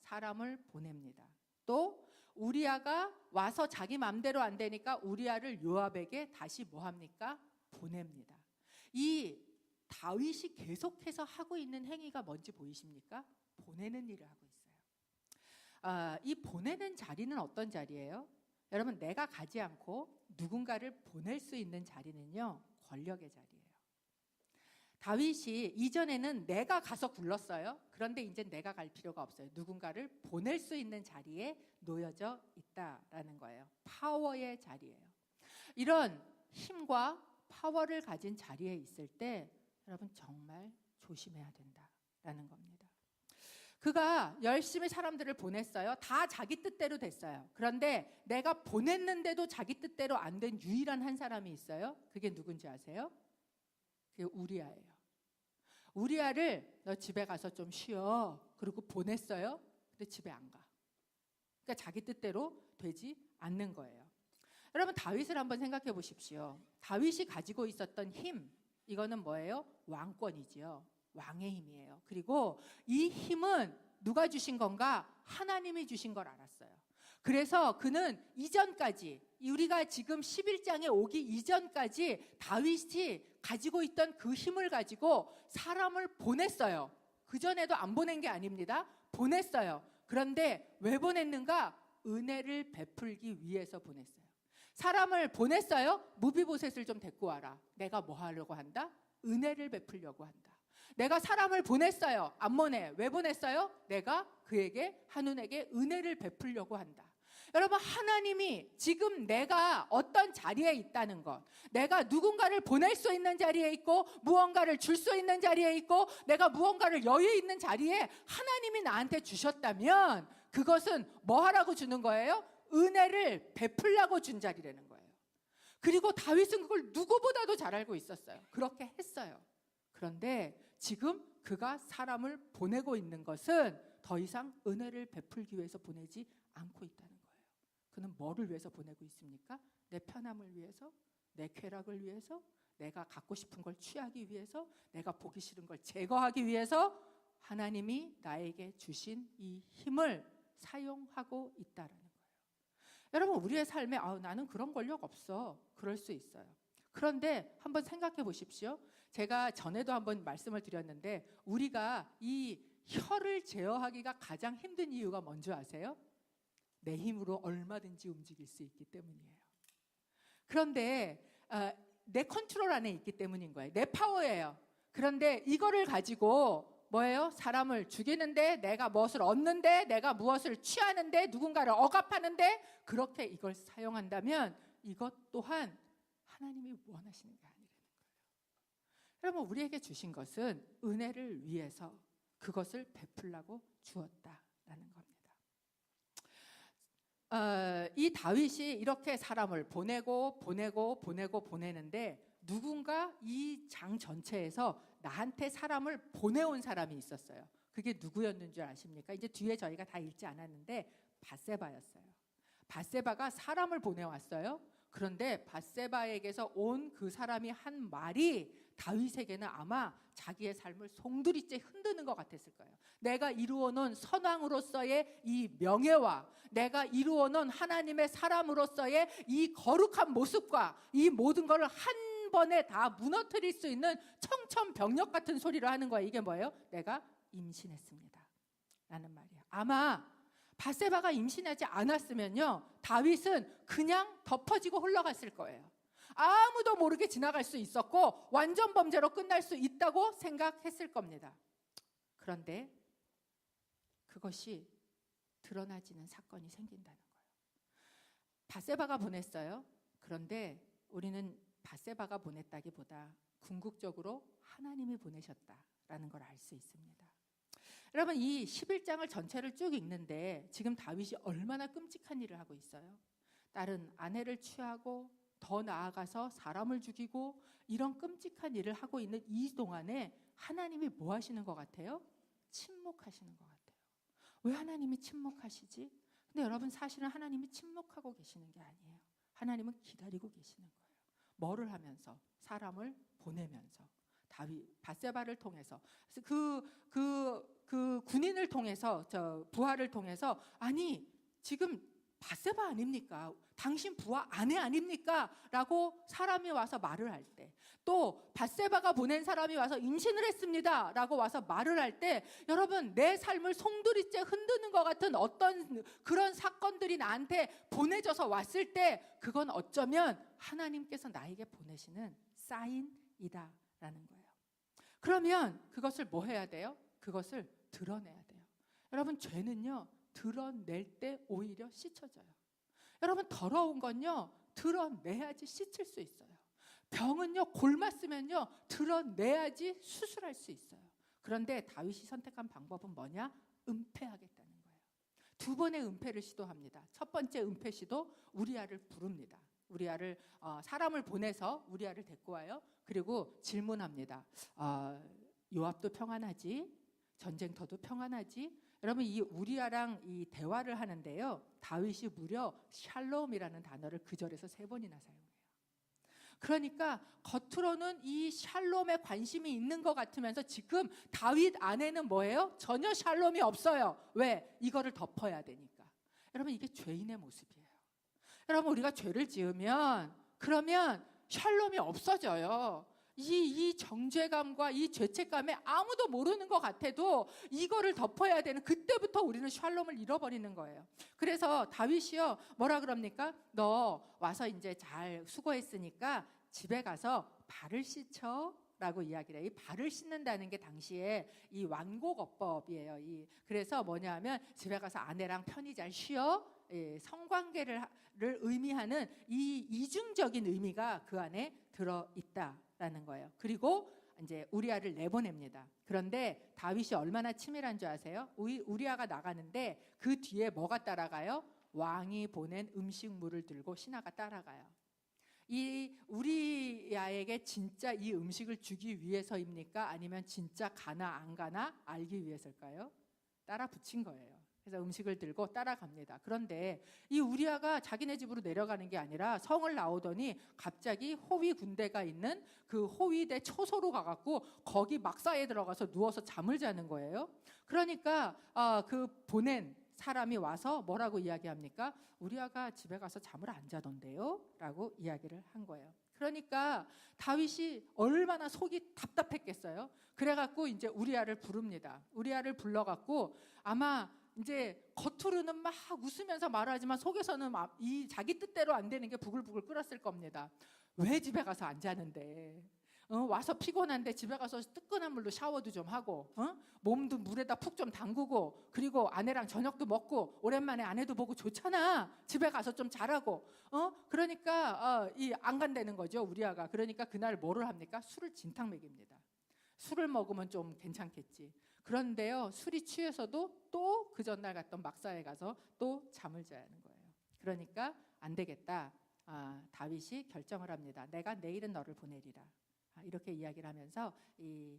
S1: 사람을 보냅니다. 또 우리아가 와서 자기 맘대로 안 되니까 우리아를 요압에게 다시 뭐 합니까? 보냅니다. 이 다윗이 계속해서 하고 있는 행위가 뭔지 보이십니까? 보내는 일을 하고 있어요. 이 보내는 자리는 어떤 자리예요? 여러분, 내가 가지 않고 누군가를 보낼 수 있는 자리는요, 권력의 자리예요. 다윗이 이전에는 내가 가서 굴렀어요. 그런데 이제 내가 갈 필요가 없어요. 누군가를 보낼 수 있는 자리에 놓여져 있다라는 거예요. 파워의 자리예요. 이런 힘과 파워를 가진 자리에 있을 때 여러분 정말 조심해야 된다라는 겁니다. 그가 열심히 사람들을 보냈어요. 다 자기 뜻대로 됐어요. 그런데 내가 보냈는데도 자기 뜻대로 안 된 유일한 한 사람이 있어요. 그게 누군지 아세요? 그게 우리아예요. 우리아를 너 집에 가서 좀 쉬어. 그리고 보냈어요. 근데 집에 안 가. 그러니까 자기 뜻대로 되지 않는 거예요. 여러분, 다윗을 한번 생각해 보십시오. 다윗이 가지고 있었던 힘, 이거는 뭐예요? 왕권이지요. 왕의 힘이에요. 그리고 이 힘은 누가 주신 건가? 하나님이 주신 걸 알았어요. 그래서 그는 이전까지, 우리가 지금 11장에 오기 이전까지 다윗이 가지고 있던 그 힘을 가지고 사람을 보냈어요. 그전에도 안 보낸 게 아닙니다. 보냈어요. 그런데 왜 보냈는가? 은혜를 베풀기 위해서 보냈어요. 사람을 보냈어요. 무비보셋을 좀 데리고 와라. 내가 뭐 하려고 한다? 은혜를 베풀려고 한다. 내가 사람을 보냈어요. 안 보내. 왜 보냈어요? 내가 그에게 한운에게 은혜를 베풀려고 한다. 여러분, 하나님이 지금 내가 어떤 자리에 있다는 것, 내가 누군가를 보낼 수 있는 자리에 있고 무언가를 줄 수 있는 자리에 있고 내가 무언가를 여유 있는 자리에 하나님이 나한테 주셨다면 그것은 뭐 하라고 주는 거예요? 은혜를 베풀려고 준 자리라는 거예요. 그리고 다윗은 그걸 누구보다도 잘 알고 있었어요. 그렇게 했어요. 그런데 지금 그가 사람을 보내고 있는 것은 더 이상 은혜를 베풀기 위해서 보내지 않고 있다는 거예요. 그는 뭐를 위해서 보내고 있습니까? 내 편함을 위해서, 내 쾌락을 위해서, 내가 갖고 싶은 걸 취하기 위해서, 내가 보기 싫은 걸 제거하기 위해서 하나님이 나에게 주신 이 힘을 사용하고 있다라는 거예요. 여러분, 우리의 삶에 나는 그런 권력 없어. 그럴 수 있어요. 그런데 한번 생각해 보십시오. 제가 전에도 한번 말씀을 드렸는데 우리가 이 혀를 제어하기가 가장 힘든 이유가 뭔지 아세요? 내 힘으로 얼마든지 움직일 수 있기 때문이에요. 그런데 내 컨트롤 안에 있기 때문인 거예요. 내 파워예요. 그런데 이거를 가지고 뭐예요? 사람을 죽이는데, 내가 무엇을 얻는데, 내가 무엇을 취하는데, 누군가를 억압하는데 그렇게 이걸 사용한다면 이것 또한 하나님이 원하시는 게 아니라는 거예요. 여러분, 우리에게 주신 것은 은혜를 위해서 그것을 베풀라고 주었다라는 겁니다. 이 다윗이 이렇게 사람을 보내는데 누군가 이 장 전체에서 나한테 사람을 보내온 사람이 있었어요. 그게 누구였는 줄 아십니까? 이제 뒤에 저희가 다 읽지 않았는데 밧세바였어요. 밧세바가 사람을 보내왔어요. 그런데 밧세바에게서 온 그 사람이 한 말이 다윗에게는 아마 자기의 삶을 송두리째 흔드는 것 같았을 거예요. 내가 이루어놓은 선왕으로서의 이 명예와 내가 이루어놓은 하나님의 사람으로서의 이 거룩한 모습과 이 모든 것을 한 번에 다 무너뜨릴 수 있는 청천벽력 같은 소리를 하는 거예요. 이게 뭐예요? 내가 임신했습니다 라는 말이에요. 아마 밧세바가 임신하지 않았으면요, 다윗은 그냥 덮어지고 흘러갔을 거예요. 아무도 모르게 지나갈 수 있었고 완전 범죄로 끝날 수 있다고 생각했을 겁니다. 그런데 그것이 드러나지는 사건이 생긴다는 거예요. 밧세바가 보냈어요. 그런데 우리는 밧세바가 보냈다기보다 궁극적으로 하나님이 보내셨다라는 걸 알 수 있습니다. 여러분, 이 11장을 전체를 쭉 읽는데 지금 다윗이 얼마나 끔찍한 일을 하고 있어요. 다른 아내를 취하고 더 나아가서 사람을 죽이고 이런 끔찍한 일을 하고 있는 이 동안에 하나님이 뭐 하시는 것 같아요? 침묵하시는 것 같아요. 왜 하나님이 침묵하시지? 근데 여러분, 사실은 하나님이 침묵하고 계시는 게 아니에요. 하나님은 기다리고 계시는 거예요. 뭐를 하면서? 사람을 보내면서. 다윗, 밧세바를 통해서. 그 군인을 통해서, 부하를 통해서, 아니 지금 밧세바 아닙니까? 당신 부하 아내 아닙니까? 라고 사람이 와서 말을 할 때, 또 밧세바가 보낸 사람이 와서 임신을 했습니다 라고 와서 말을 할 때, 여러분, 내 삶을 송두리째 흔드는 것 같은 어떤 그런 사건들이 나한테 보내져서 왔을 때, 그건 어쩌면 하나님께서 나에게 보내시는 사인이다 라는 거예요. 그러면 그것을 뭐 해야 돼요? 그것을 드러내야 돼요. 여러분, 죄는요, 드러낼 때 오히려 씻혀져요. 여러분, 더러운 건요, 드러내야지 씻을 수 있어요. 병은요, 골맞으면요, 드러내야지 수술할 수 있어요. 그런데 다윗이 선택한 방법은 뭐냐? 은폐하겠다는 거예요. 두 번의 은폐를 시도합니다. 첫 번째 은폐 시도, 우리아를 부릅니다. 우리아를 사람을 보내서 우리아를 데리고 와요. 그리고 질문합니다. 요압도 평안하지? 전쟁터도 평안하지? 여러분, 이 우리아랑 이 대화를 하는데요, 다윗이 무려 샬롬이라는 단어를 그 절에서 3번이나 사용해요. 그러니까 겉으로는 이 샬롬에 관심이 있는 것 같으면서 지금 다윗 안에는 뭐예요? 전혀 샬롬이 없어요. 왜? 이거를 덮어야 되니까. 여러분, 이게 죄인의 모습이에요. 여러분, 우리가 죄를 지으면 그러면 샬롬이 없어져요. 이 정죄감과 이 죄책감에 아무도 모르는 것 같아도 이거를 덮어야 되는, 그때부터 우리는 샬롬을 잃어버리는 거예요. 그래서 다윗이요, 뭐라 그럽니까? 너 와서 이제 잘 수고했으니까 집에 가서 발을 씻어 라고 이야기를 해요. 이 발을 씻는다는 게 당시에 이 완곡어법이에요. 그래서 뭐냐면 집에 가서 아내랑 편히 잘 쉬어, 성관계를 의미하는 이 이중적인 의미가 그 안에 들어있다라는 거예요. 그리고 이제 우리아를 내보냅니다. 그런데 다윗이 얼마나 치밀한 줄 아세요? 우리아가 나가는데 그 뒤에 뭐가 따라가요? 왕이 보낸 음식물을 들고 신하가 따라가요. 이 우리아에게 진짜 이 음식을 주기 위해서입니까? 아니면 진짜 가나 안 가나 알기 위해서일까요? 따라 붙인 거예요. 그래서 음식을 들고 따라갑니다. 그런데 이 우리아가 자기네 집으로 내려가는 게 아니라 성을 나오더니 갑자기 호위 군대가 있는 그 호위대 초소로 가갖고 거기 막사에 들어가서 누워서 잠을 자는 거예요. 그러니까 그 보낸 사람이 와서 뭐라고 이야기합니까? 우리아가 집에 가서 잠을 안 자던데요? 라고 이야기를 한 거예요. 그러니까 다윗이 얼마나 속이 답답했겠어요. 그래갖고 이제 우리아를 부릅니다. 우리아를 불러갖고 아마 이제 겉으로는 막 웃으면서 말하지만 속에서는 이 자기 뜻대로 안 되는 게 부글부글 끓었을 겁니다. 왜 집에 가서 안 자는데? 와서 피곤한데 집에 가서 뜨끈한 물로 샤워도 좀 하고, 몸도 물에다 푹 좀 담그고, 그리고 아내랑 저녁도 먹고, 오랜만에 아내도 보고 좋잖아. 집에 가서 좀 자라고. 그러니까 안 간다는 거죠, 우리아가. 그러니까 그날 뭐를 합니까? 술을 진탕 먹입니다. 술을 먹으면 좀 괜찮겠지. 그런데요, 술이 취해서도 또 그 전날 갔던 막사에 가서 또 잠을 자야 하는 거예요. 그러니까 안 되겠다. 다윗이 결정을 합니다. 내가 내일은 너를 보내리라. 이렇게 이야기를 하면서 이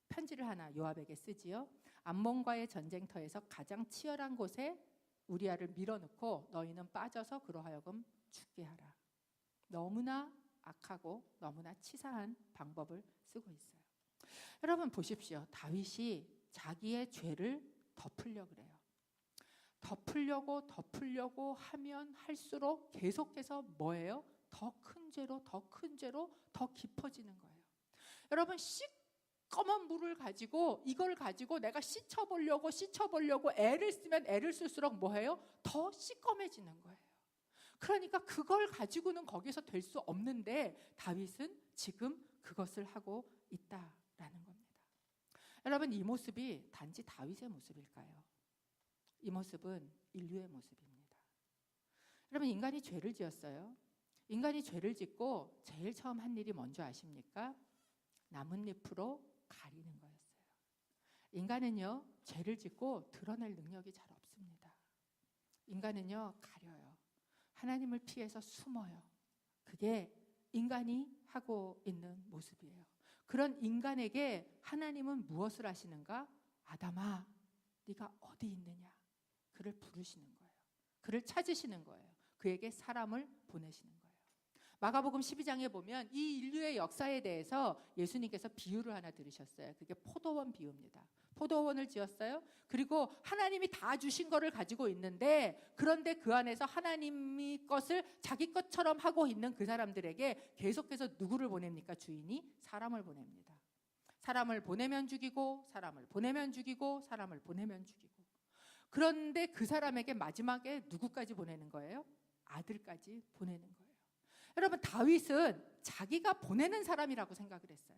S1: 편지를 하나 요압에게 쓰지요. 암몬과의 전쟁터에서 가장 치열한 곳에 우리아를 밀어넣고 너희는 빠져서 그러하여금 죽게 하라. 너무나 악하고 너무나 치사한 방법을 쓰고 있어요. 여러분 보십시오. 다윗이 자기의 죄를 덮으려고 그래요. 덮으려고 하면 할수록 계속해서 뭐예요? 더 큰 죄로 더 깊어지는 거예요. 여러분 시꺼먼 물을 가지고 이걸 가지고 내가 씻어보려고 애를 쓰면 애를 쓸수록 뭐예요? 더 시꺼매지는 거예요. 그러니까 그걸 가지고는 거기서 될 수 없는데 다윗은 지금 그것을 하고 있다라는 겁니다. 여러분 이 모습이 단지 다윗의 모습일까요? 이 모습은 인류의 모습입니다. 여러분 인간이 죄를 지었어요. 인간이 죄를 짓고 제일 처음 한 일이 뭔지 아십니까? 나뭇잎으로 가리는 거였어요. 인간은요 죄를 짓고 드러낼 능력이 잘 없습니다. 인간은요 가려요. 하나님을 피해서 숨어요. 그게 인간이 하고 있는 모습이에요. 그런 인간에게 하나님은 무엇을 하시는가? 아담아, 네가 어디 있느냐? 그를 부르시는 거예요. 그를 찾으시는 거예요. 그에게 사람을 보내시는 거예요. 마가복음 12장에 보면 이 인류의 역사에 대해서 예수님께서 비유를 하나 들으셨어요. 그게 포도원 비유입니다. 포도원을 지었어요. 그리고 하나님이 다 주신 거를 가지고 있는데 그런데 그 안에서 하나님이 것을 자기 것처럼 하고 있는 그 사람들에게 계속해서 누구를 보냅니까? 주인이 사람을 보냅니다. 사람을 보내면 죽이고 사람을 보내면 죽이고 사람을 보내면 죽이고. 그런데 그 사람에게 마지막에 누구까지 보내는 거예요? 아들까지 보내는 거예요. 여러분 다윗은 자기가 보내는 사람이라고 생각을 했어요.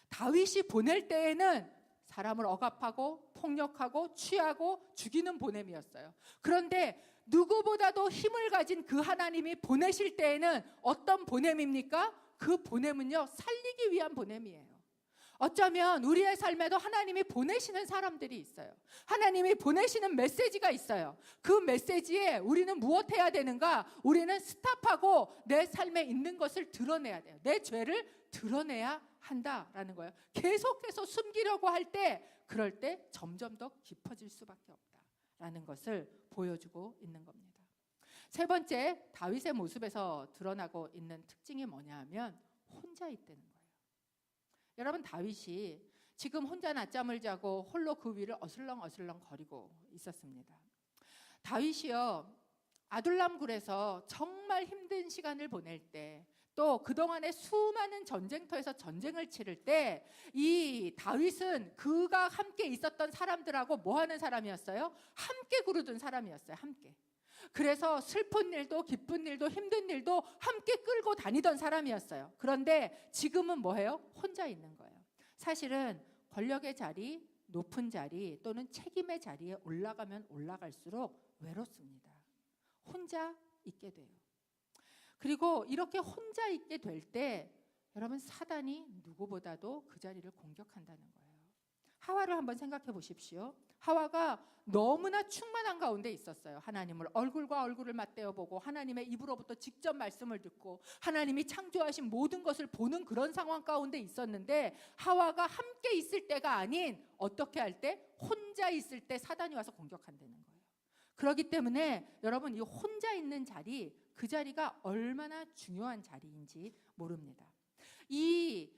S1: 다윗이 보낼 때에는 사람을 억압하고 폭력하고 취하고 죽이는 보냄이었어요. 그런데 누구보다도 힘을 가진 그 하나님이 보내실 때에는 어떤 보냄입니까? 그 보냄은요 살리기 위한 보냄이에요. 어쩌면 우리의 삶에도 하나님이 보내시는 사람들이 있어요. 하나님이 보내시는 메시지가 있어요. 그 메시지에 우리는 무엇 해야 되는가? 우리는 스탑하고 내 삶에 있는 것을 드러내야 돼요. 내 죄를 드러내야 한다라는 거예요. 계속해서 숨기려고 할 때 그럴 때 점점 더 깊어질 수밖에 없다라는 것을 보여주고 있는 겁니다. 세 번째, 다윗의 모습에서 드러나고 있는 특징이 뭐냐 하면 혼자 있다는 거예요. 여러분 다윗이 지금 혼자 낮잠을 자고 홀로 그 위를 어슬렁 거리고 있었습니다. 다윗이요 아둘람 굴에서 정말 힘든 시간을 보낼 때 또 그동안에 수많은 전쟁터에서 전쟁을 치를 때 이 다윗은 그가 함께 있었던 사람들하고 뭐 하는 사람이었어요? 함께 구르던 사람이었어요. 함께. 그래서 슬픈 일도 기쁜 일도 힘든 일도 함께 끌고 다니던 사람이었어요. 그런데 지금은 뭐예요? 혼자 있는 거예요. 사실은 권력의 자리, 높은 자리 또는 책임의 자리에 올라가면 올라갈수록 외롭습니다. 혼자 있게 돼요. 그리고 이렇게 혼자 있게 될 때 여러분 사단이 누구보다도 그 자리를 공격한다는 거예요. 하와를 한번 생각해 보십시오. 하와가 너무나 충만한 가운데 있었어요. 하나님을 얼굴과 얼굴을 맞대어 보고 하나님의 입으로부터 직접 말씀을 듣고 하나님이 창조하신 모든 것을 보는 그런 상황 가운데 있었는데 하와가 함께 있을 때가 아닌 어떻게 할 때? 혼자 있을 때 사단이 와서 공격한다는 거예요. 그렇기 때문에 여러분 이 혼자 있는 자리, 그 자리가 얼마나 중요한 자리인지 모릅니다. 이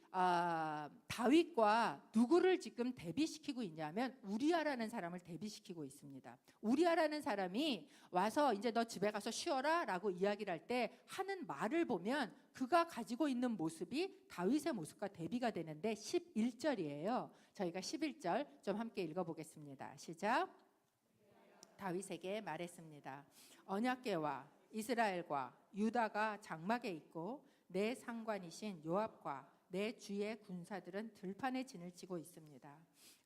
S1: 다윗과 누구를 지금 대비시키고 있냐면 우리아라는 사람을 대비시키고 있습니다. 우리아라는 사람이 와서 이제 너 집에 가서 쉬어라 라고 이야기를 할 때 하는 말을 보면 그가 가지고 있는 모습이 다윗의 모습과 대비가 되는데 11절이에요. 저희가 11절 좀 함께 읽어보겠습니다. 시작. 다윗에게 말했습니다. 언약궤와 이스라엘과 유다가 장막에 있고 내 상관이신 요압과 내 주의 군사들은 들판에 진을 치고 있습니다.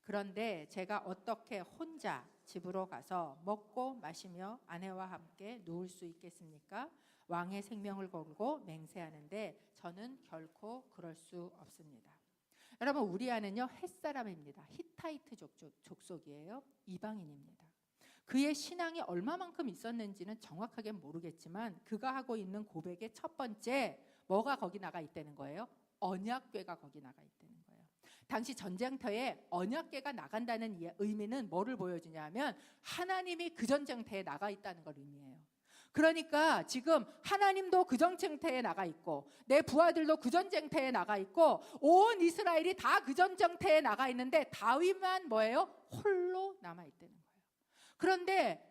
S1: 그런데 제가 어떻게 혼자 집으로 가서 먹고 마시며 아내와 함께 누울 수 있겠습니까? 왕의 생명을 걸고 맹세하는데 저는 결코 그럴 수 없습니다. 여러분 우리아는요 헷사람입니다. 히타이트 족속이에요. 이방인입니다. 그의 신앙이 얼마만큼 있었는지는 정확하게 모르겠지만 그가 하고 있는 고백의 첫 번째 뭐가 거기 나가 있다는 거예요? 언약궤가 거기 나가 있다는 거예요. 당시 전쟁터에 언약궤가 나간다는 의미는 뭐를 보여주냐면 하나님이 그 전쟁터에 나가 있다는 걸 의미해요. 그러니까 지금 하나님도 그 전쟁터에 나가 있고 내 부하들도 그 전쟁터에 나가 있고 온 이스라엘이 다 그 전쟁터에 나가 있는데 다윗만 뭐예요? 홀로 남아 있다는 거예요. 그런데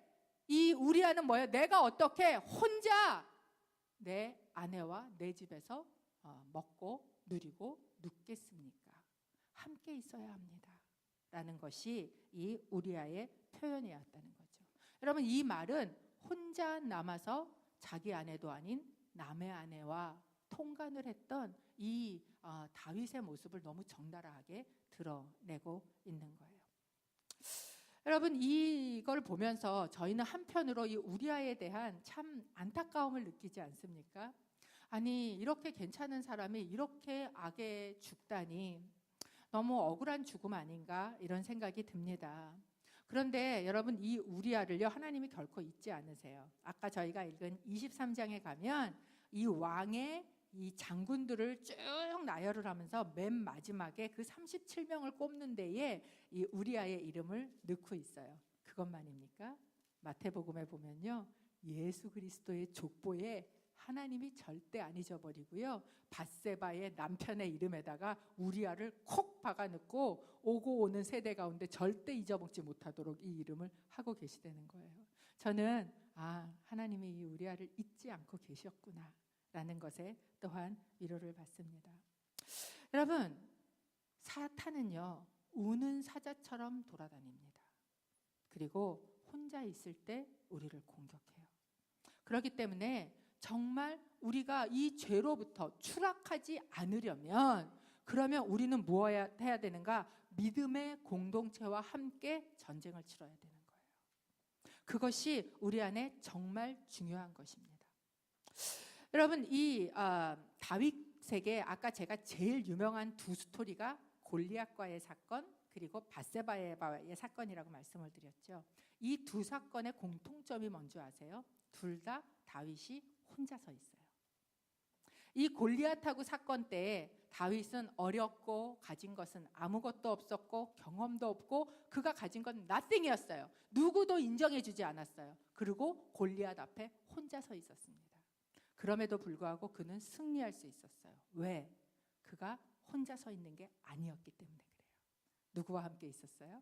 S1: 이 우리아는 뭐예요? 내가 어떻게 혼자 내 아내와 내 집에서 먹고 누리고 눕겠습니까? 함께 있어야 합니다. 라는 것이 이 우리아의 표현이었다는 거죠. 여러분, 이 말은 혼자 남아서 자기 아내도 아닌 남의 아내와 통간을 했던 이 다윗의 모습을 너무 적나라하게 드러내고 있는 거예요. 여러분, 이걸 보면서 저희는 한편으로 이 우리아에 대한 참 안타까움을 느끼지 않습니까? 아니, 이렇게 괜찮은 사람이 이렇게 악에 죽다니 너무 억울한 죽음 아닌가 이런 생각이 듭니다. 그런데 여러분, 이 우리아를요 하나님이 결코 잊지 않으세요. 아까 저희가 읽은 23장에 가면 이 왕의 이 장군들을 쭉 나열을 하면서 맨 마지막에 그 37명을 꼽는 데에 이 우리아의 이름을 넣고 있어요. 그것만입니까? 마태복음에 보면요, 예수 그리스도의 족보에 하나님이 절대 안 잊어버리고요, 밧세바의 남편의 이름에다가 우리아를 콕 박아 넣고 오고 오는 세대 가운데 절대 잊어먹지 못하도록 이 이름을 하고 계시다는 거예요. 저는 하나님이 이 우리아를 잊지 않고 계셨구나 라는 것에 또한 위로를 받습니다. 여러분, 사탄은요 우는 사자처럼 돌아다닙니다. 그리고 혼자 있을 때 우리를 공격해요. 그렇기 때문에 정말 우리가 이 죄로부터 추락하지 않으려면, 그러면 우리는 무엇해야 해야 되는가? 믿음의 공동체와 함께 전쟁을 치러야 되는 거예요. 그것이 우리 안에 정말 중요한 것입니다. 여러분, 이 다윗에게 아까 제가 제일 유명한 두 스토리가 골리앗과의 사건 그리고 밧세바의 사건이라고 말씀을 드렸죠. 이 두 사건의 공통점이 뭔지 아세요? 둘 다 다윗이 혼자 서 있어요. 이 골리앗하고 사건 때 다윗은 어렸고 가진 것은 아무것도 없었고 경험도 없고 그가 가진 건 nothing이었어요. 누구도 인정해주지 않았어요. 그리고 골리앗 앞에 혼자 서 있었습니다. 그럼에도 불구하고 그는 승리할 수 있었어요. 왜? 그가 혼자 서 있는 게 아니었기 때문에 그래요. 누구와 함께 있었어요?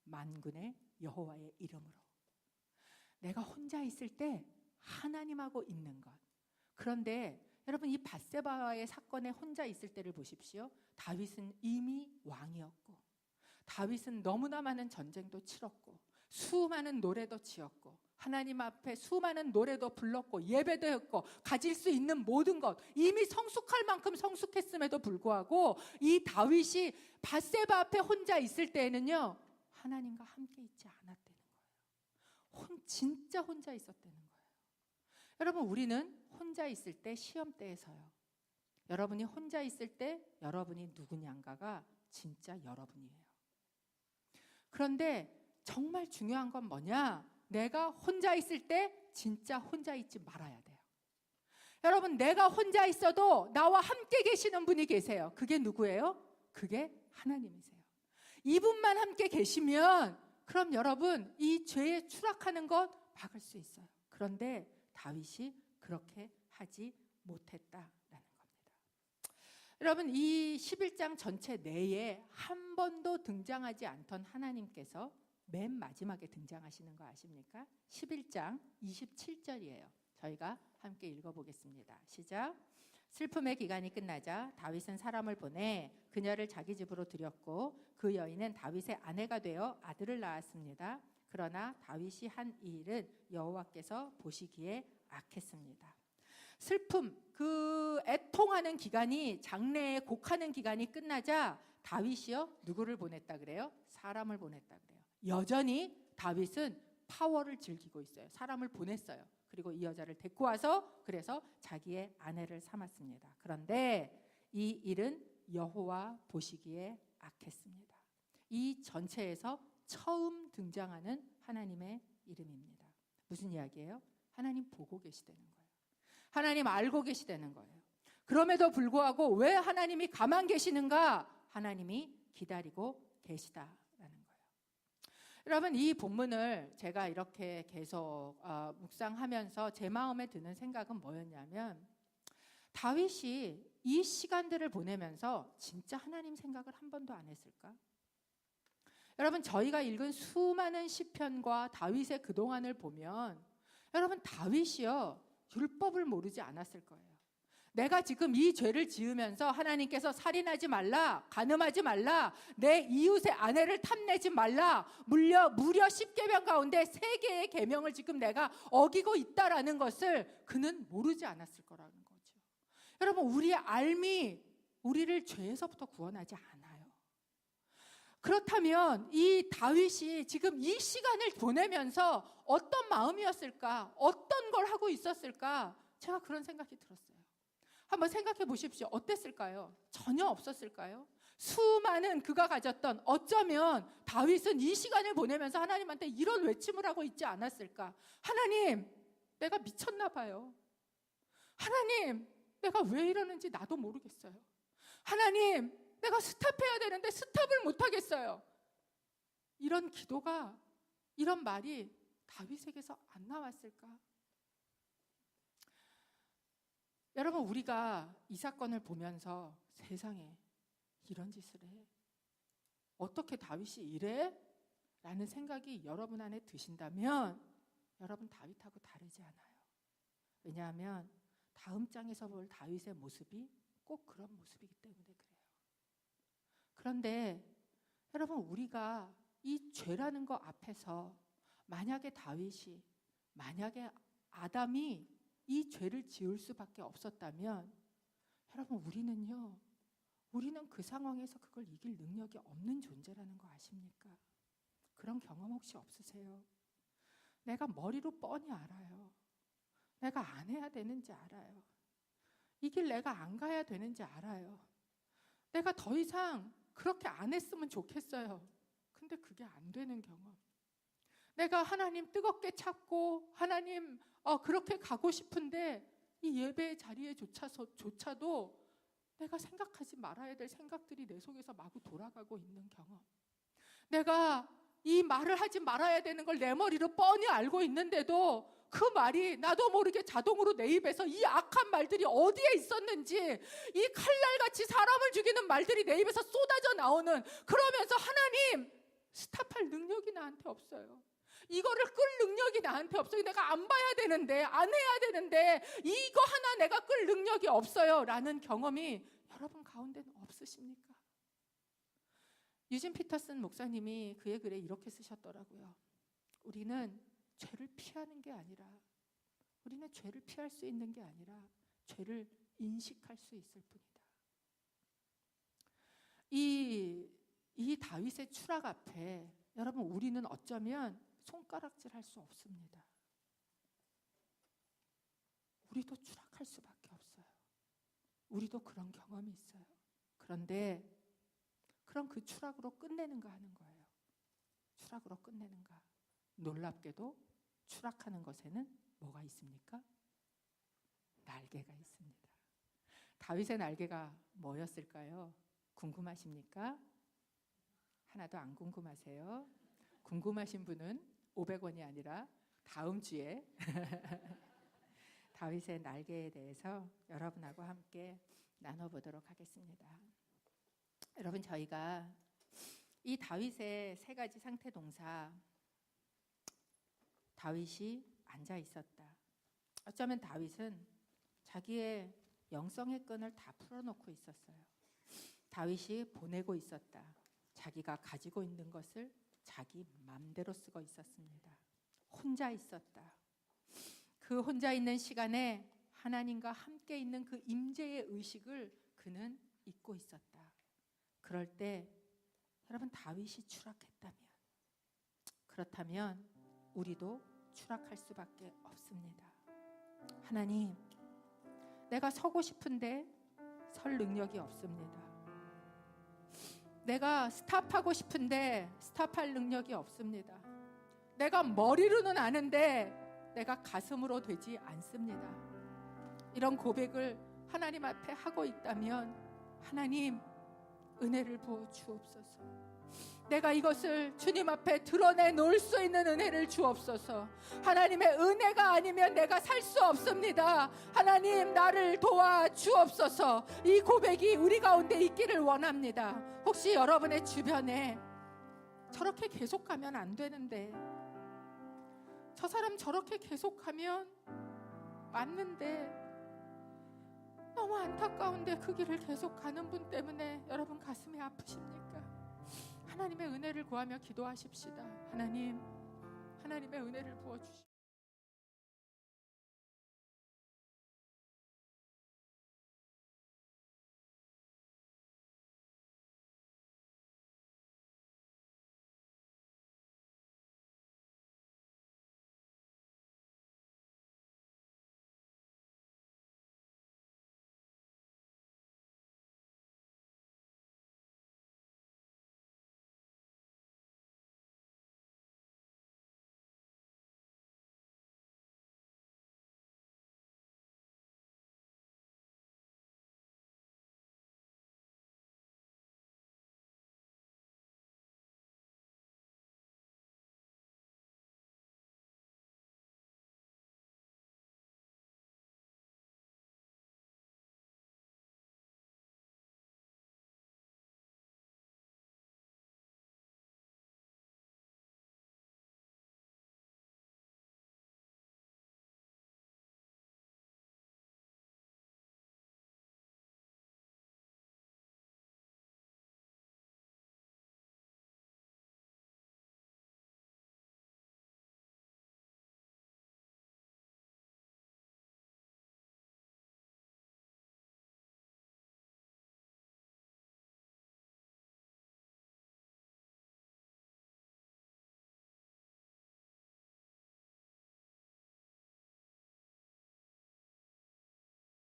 S1: 만군의 여호와의 이름으로. 내가 혼자 있을 때 하나님하고 있는 것. 그런데 여러분, 이 밧세바의 사건에 혼자 있을 때를 보십시오. 다윗은 이미 왕이었고, 다윗은 너무나 많은 전쟁도 치렀고, 수많은 노래도 지었고, 하나님 앞에 수많은 노래도 불렀고, 예배도 했고, 가질 수 있는 모든 것 이미 성숙할 만큼 성숙했음에도 불구하고 이 다윗이 밧세바 앞에 혼자 있을 때에는요 하나님과 함께 있지 않았다는 거예요. 진짜 혼자 있었다는 거예요. 여러분, 우리는 혼자 있을 때 시험대에서요, 여러분이 혼자 있을 때 여러분이 누구냐인가가 진짜 여러분이에요. 그런데 정말 중요한 건 뭐냐? 내가 혼자 있을 때 진짜 혼자 있지 말아야 돼요. 여러분, 내가 혼자 있어도 나와 함께 계시는 분이 계세요. 그게 누구예요? 그게 하나님이세요. 이분만 함께 계시면 그럼 여러분 이 죄에 추락하는 것 막을 수 있어요. 그런데 다윗이 그렇게 하지 못했다라는 겁니다. 여러분, 이 11장 전체 내에 한 번도 등장하지 않던 하나님께서 맨 마지막에 등장하시는 거 아십니까? 11장 27절이에요. 저희가 함께 읽어보겠습니다. 시작. 슬픔의 기간이 끝나자 다윗은 사람을 보내 그녀를 자기 집으로 들였고 그 여인은 다윗의 아내가 되어 아들을 낳았습니다. 그러나 다윗이 한 이 일은 여호와께서 보시기에 악했습니다. 슬픔, 그 애통하는 기간이, 장래에 곡하는 기간이 끝나자 다윗이요 누구를 보냈다 그래요? 사람을 보냈다 그래요. 여전히 다윗은 파워를 즐기고 있어요. 사람을 보냈어요. 그리고 이 여자를 데리고 와서 그래서 자기의 아내를 삼았습니다. 그런데 이 일은 여호와 보시기에 악했습니다. 이 전체에서 처음 등장하는 하나님의 이름입니다. 무슨 이야기예요? 하나님 보고 계시다는 거예요. 하나님 알고 계시다는 거예요. 그럼에도 불구하고 왜 하나님이 가만 계시는가? 하나님이 기다리고 계시다라는 거예요. 여러분, 이 본문을 제가 이렇게 계속 묵상하면서 제 마음에 드는 생각은 뭐였냐면, 다윗이 이 시간들을 보내면서 진짜 하나님 생각을 한 번도 안 했을까? 여러분, 저희가 읽은 수많은 시편과 다윗의 그동안을 보면 여러분, 다윗이요 율법을 모르지 않았을 거예요. 내가 지금 이 죄를 지으면서 하나님께서 살인하지 말라, 간음하지 말라, 내 이웃의 아내를 탐내지 말라, 무려 10계명 가운데 3개의 계명을 지금 내가 어기고 있다라는 것을 그는 모르지 않았을 거라는 거죠. 여러분, 우리의 알미 우리를 죄에서부터 구원하지 않아요. 그렇다면 이 다윗이 지금 이 시간을 보내면서 어떤 마음이었을까? 어떤 걸 하고 있었을까? 제가 그런 생각이 들었어요. 한번 생각해 보십시오. 어땠을까요? 전혀 없었을까요? 수많은 그가 가졌던, 어쩌면 다윗은 이 시간을 보내면서 하나님한테 이런 외침을 하고 있지 않았을까? 하나님, 내가 미쳤나 봐요. 하나님, 내가 왜 이러는지 나도 모르겠어요. 하나님, 내가 스탑해야 되는데 스탑을 못하겠어요. 이런 기도가, 이런 말이 다윗에게서 안 나왔을까? 여러분, 우리가 이 사건을 보면서 세상에 이런 짓을 해? 어떻게 다윗이 이래? 라는 생각이 여러분 안에 드신다면 여러분, 다윗하고 다르지 않아요. 왜냐하면 다음 장에서 볼 다윗의 모습이 꼭 그런 모습이기 때문에 그래요. 그런데 여러분, 우리가 이 죄라는 것 앞에서 만약에 다윗이, 만약에 아담이 이 죄를 지을 수밖에 없었다면 여러분, 우리는 그 상황에서 그걸 이길 능력이 없는 존재라는 거 아십니까? 그런 경험 혹시 없으세요? 내가 머리로 뻔히 알아요. 내가 안 해야 되는지 알아요. 이 길 내가 안 가야 되는지 알아요. 내가 더 이상 그렇게 안 했으면 좋겠어요. 근데 그게 안 되는 경험. 내가 하나님 뜨겁게 찾고 하나님 그렇게 가고 싶은데 이 예배의 자리에조차도 내가 생각하지 말아야 될 생각들이 내 속에서 마구 돌아가고 있는 경험. 내가 이 말을 하지 말아야 되는 걸 내 머리로 뻔히 알고 있는데도 그 말이 나도 모르게 자동으로 내 입에서 이 악한 말들이 어디에 있었는지, 이 칼날같이 사람을 죽이는 말들이 내 입에서 쏟아져 나오는, 그러면서 하나님, 스탑할 능력이 나한테 없어요. 이거를 끌 능력이 나한테 없어요. 내가 안 봐야 되는데, 안 해야 되는데 이거 하나 내가 끌 능력이 없어요 라는 경험이 여러분 가운데는 없으십니까? 유진 피터슨 목사님이 그의 글에 이렇게 쓰셨더라고요. 우리는 죄를 피하는 게 아니라, 우리는 죄를 피할 수 있는 게 아니라 죄를 인식할 수 있을 뿐이다. 이 다윗의 추락 앞에 여러분, 우리는 어쩌면 손가락질 할 수 없습니다. 우리도 추락할 수밖에 없어요. 우리도 그런 경험이 있어요. 그런데 그럼 그 추락으로 끝내는가 하는 거예요. 추락으로 끝내는가? 놀랍게도 추락하는 것에는 뭐가 있습니까? 날개가 있습니다. 다윗의 날개가 뭐였을까요? 궁금하십니까? 하나도 안 궁금하세요? 궁금하신 분은 500원이 아니라 다음 주에 다윗의 날개에 대해서 여러분하고 함께 나눠보도록 하겠습니다. 여러분, 저희가 이 다윗의 3가지 상태 동사, 다윗이 앉아 있었다. 어쩌면 다윗은 자기의 영성의 끈을 다 풀어놓고 있었어요. 다윗이 보내고 있었다. 자기가 가지고 있는 것을 자기 맘대로 쓰고 있었습니다. 혼자 있었다. 그 혼자 있는 시간에 하나님과 함께 있는 그 임재의 의식을 그는 잊고 있었다. 그럴 때 여러분, 다윗이 추락했다면, 그렇다면 우리도 추락할 수밖에 없습니다. 하나님, 내가 서고 싶은데 설 능력이 없습니다. 내가 스탑하고 싶은데 스탑할 능력이 없습니다. 내가 머리로는 아는데 내가 가슴으로 되지 않습니다. 이런 고백을 하나님 앞에 하고 있다면, 하나님, 은혜를 부어 주옵소서. 내가 이것을 주님 앞에 드러내 놓을 수 있는 은혜를 주옵소서. 하나님의 은혜가 아니면 내가 살 수 없습니다. 하나님, 나를 도와 주옵소서. 이 고백이 우리 가운데 있기를 원합니다. 혹시 여러분의 주변에 저렇게 계속 가면 안 되는데, 저 사람 저렇게 계속 가면 맞는데, 너무 안타까운데 그 길을 계속 가는 분 때문에 여러분 가슴이 아프십니까? 하나님의 은혜를 구하며 기도하십시다. 하나님, 하나님의 은혜를 부어주십시오.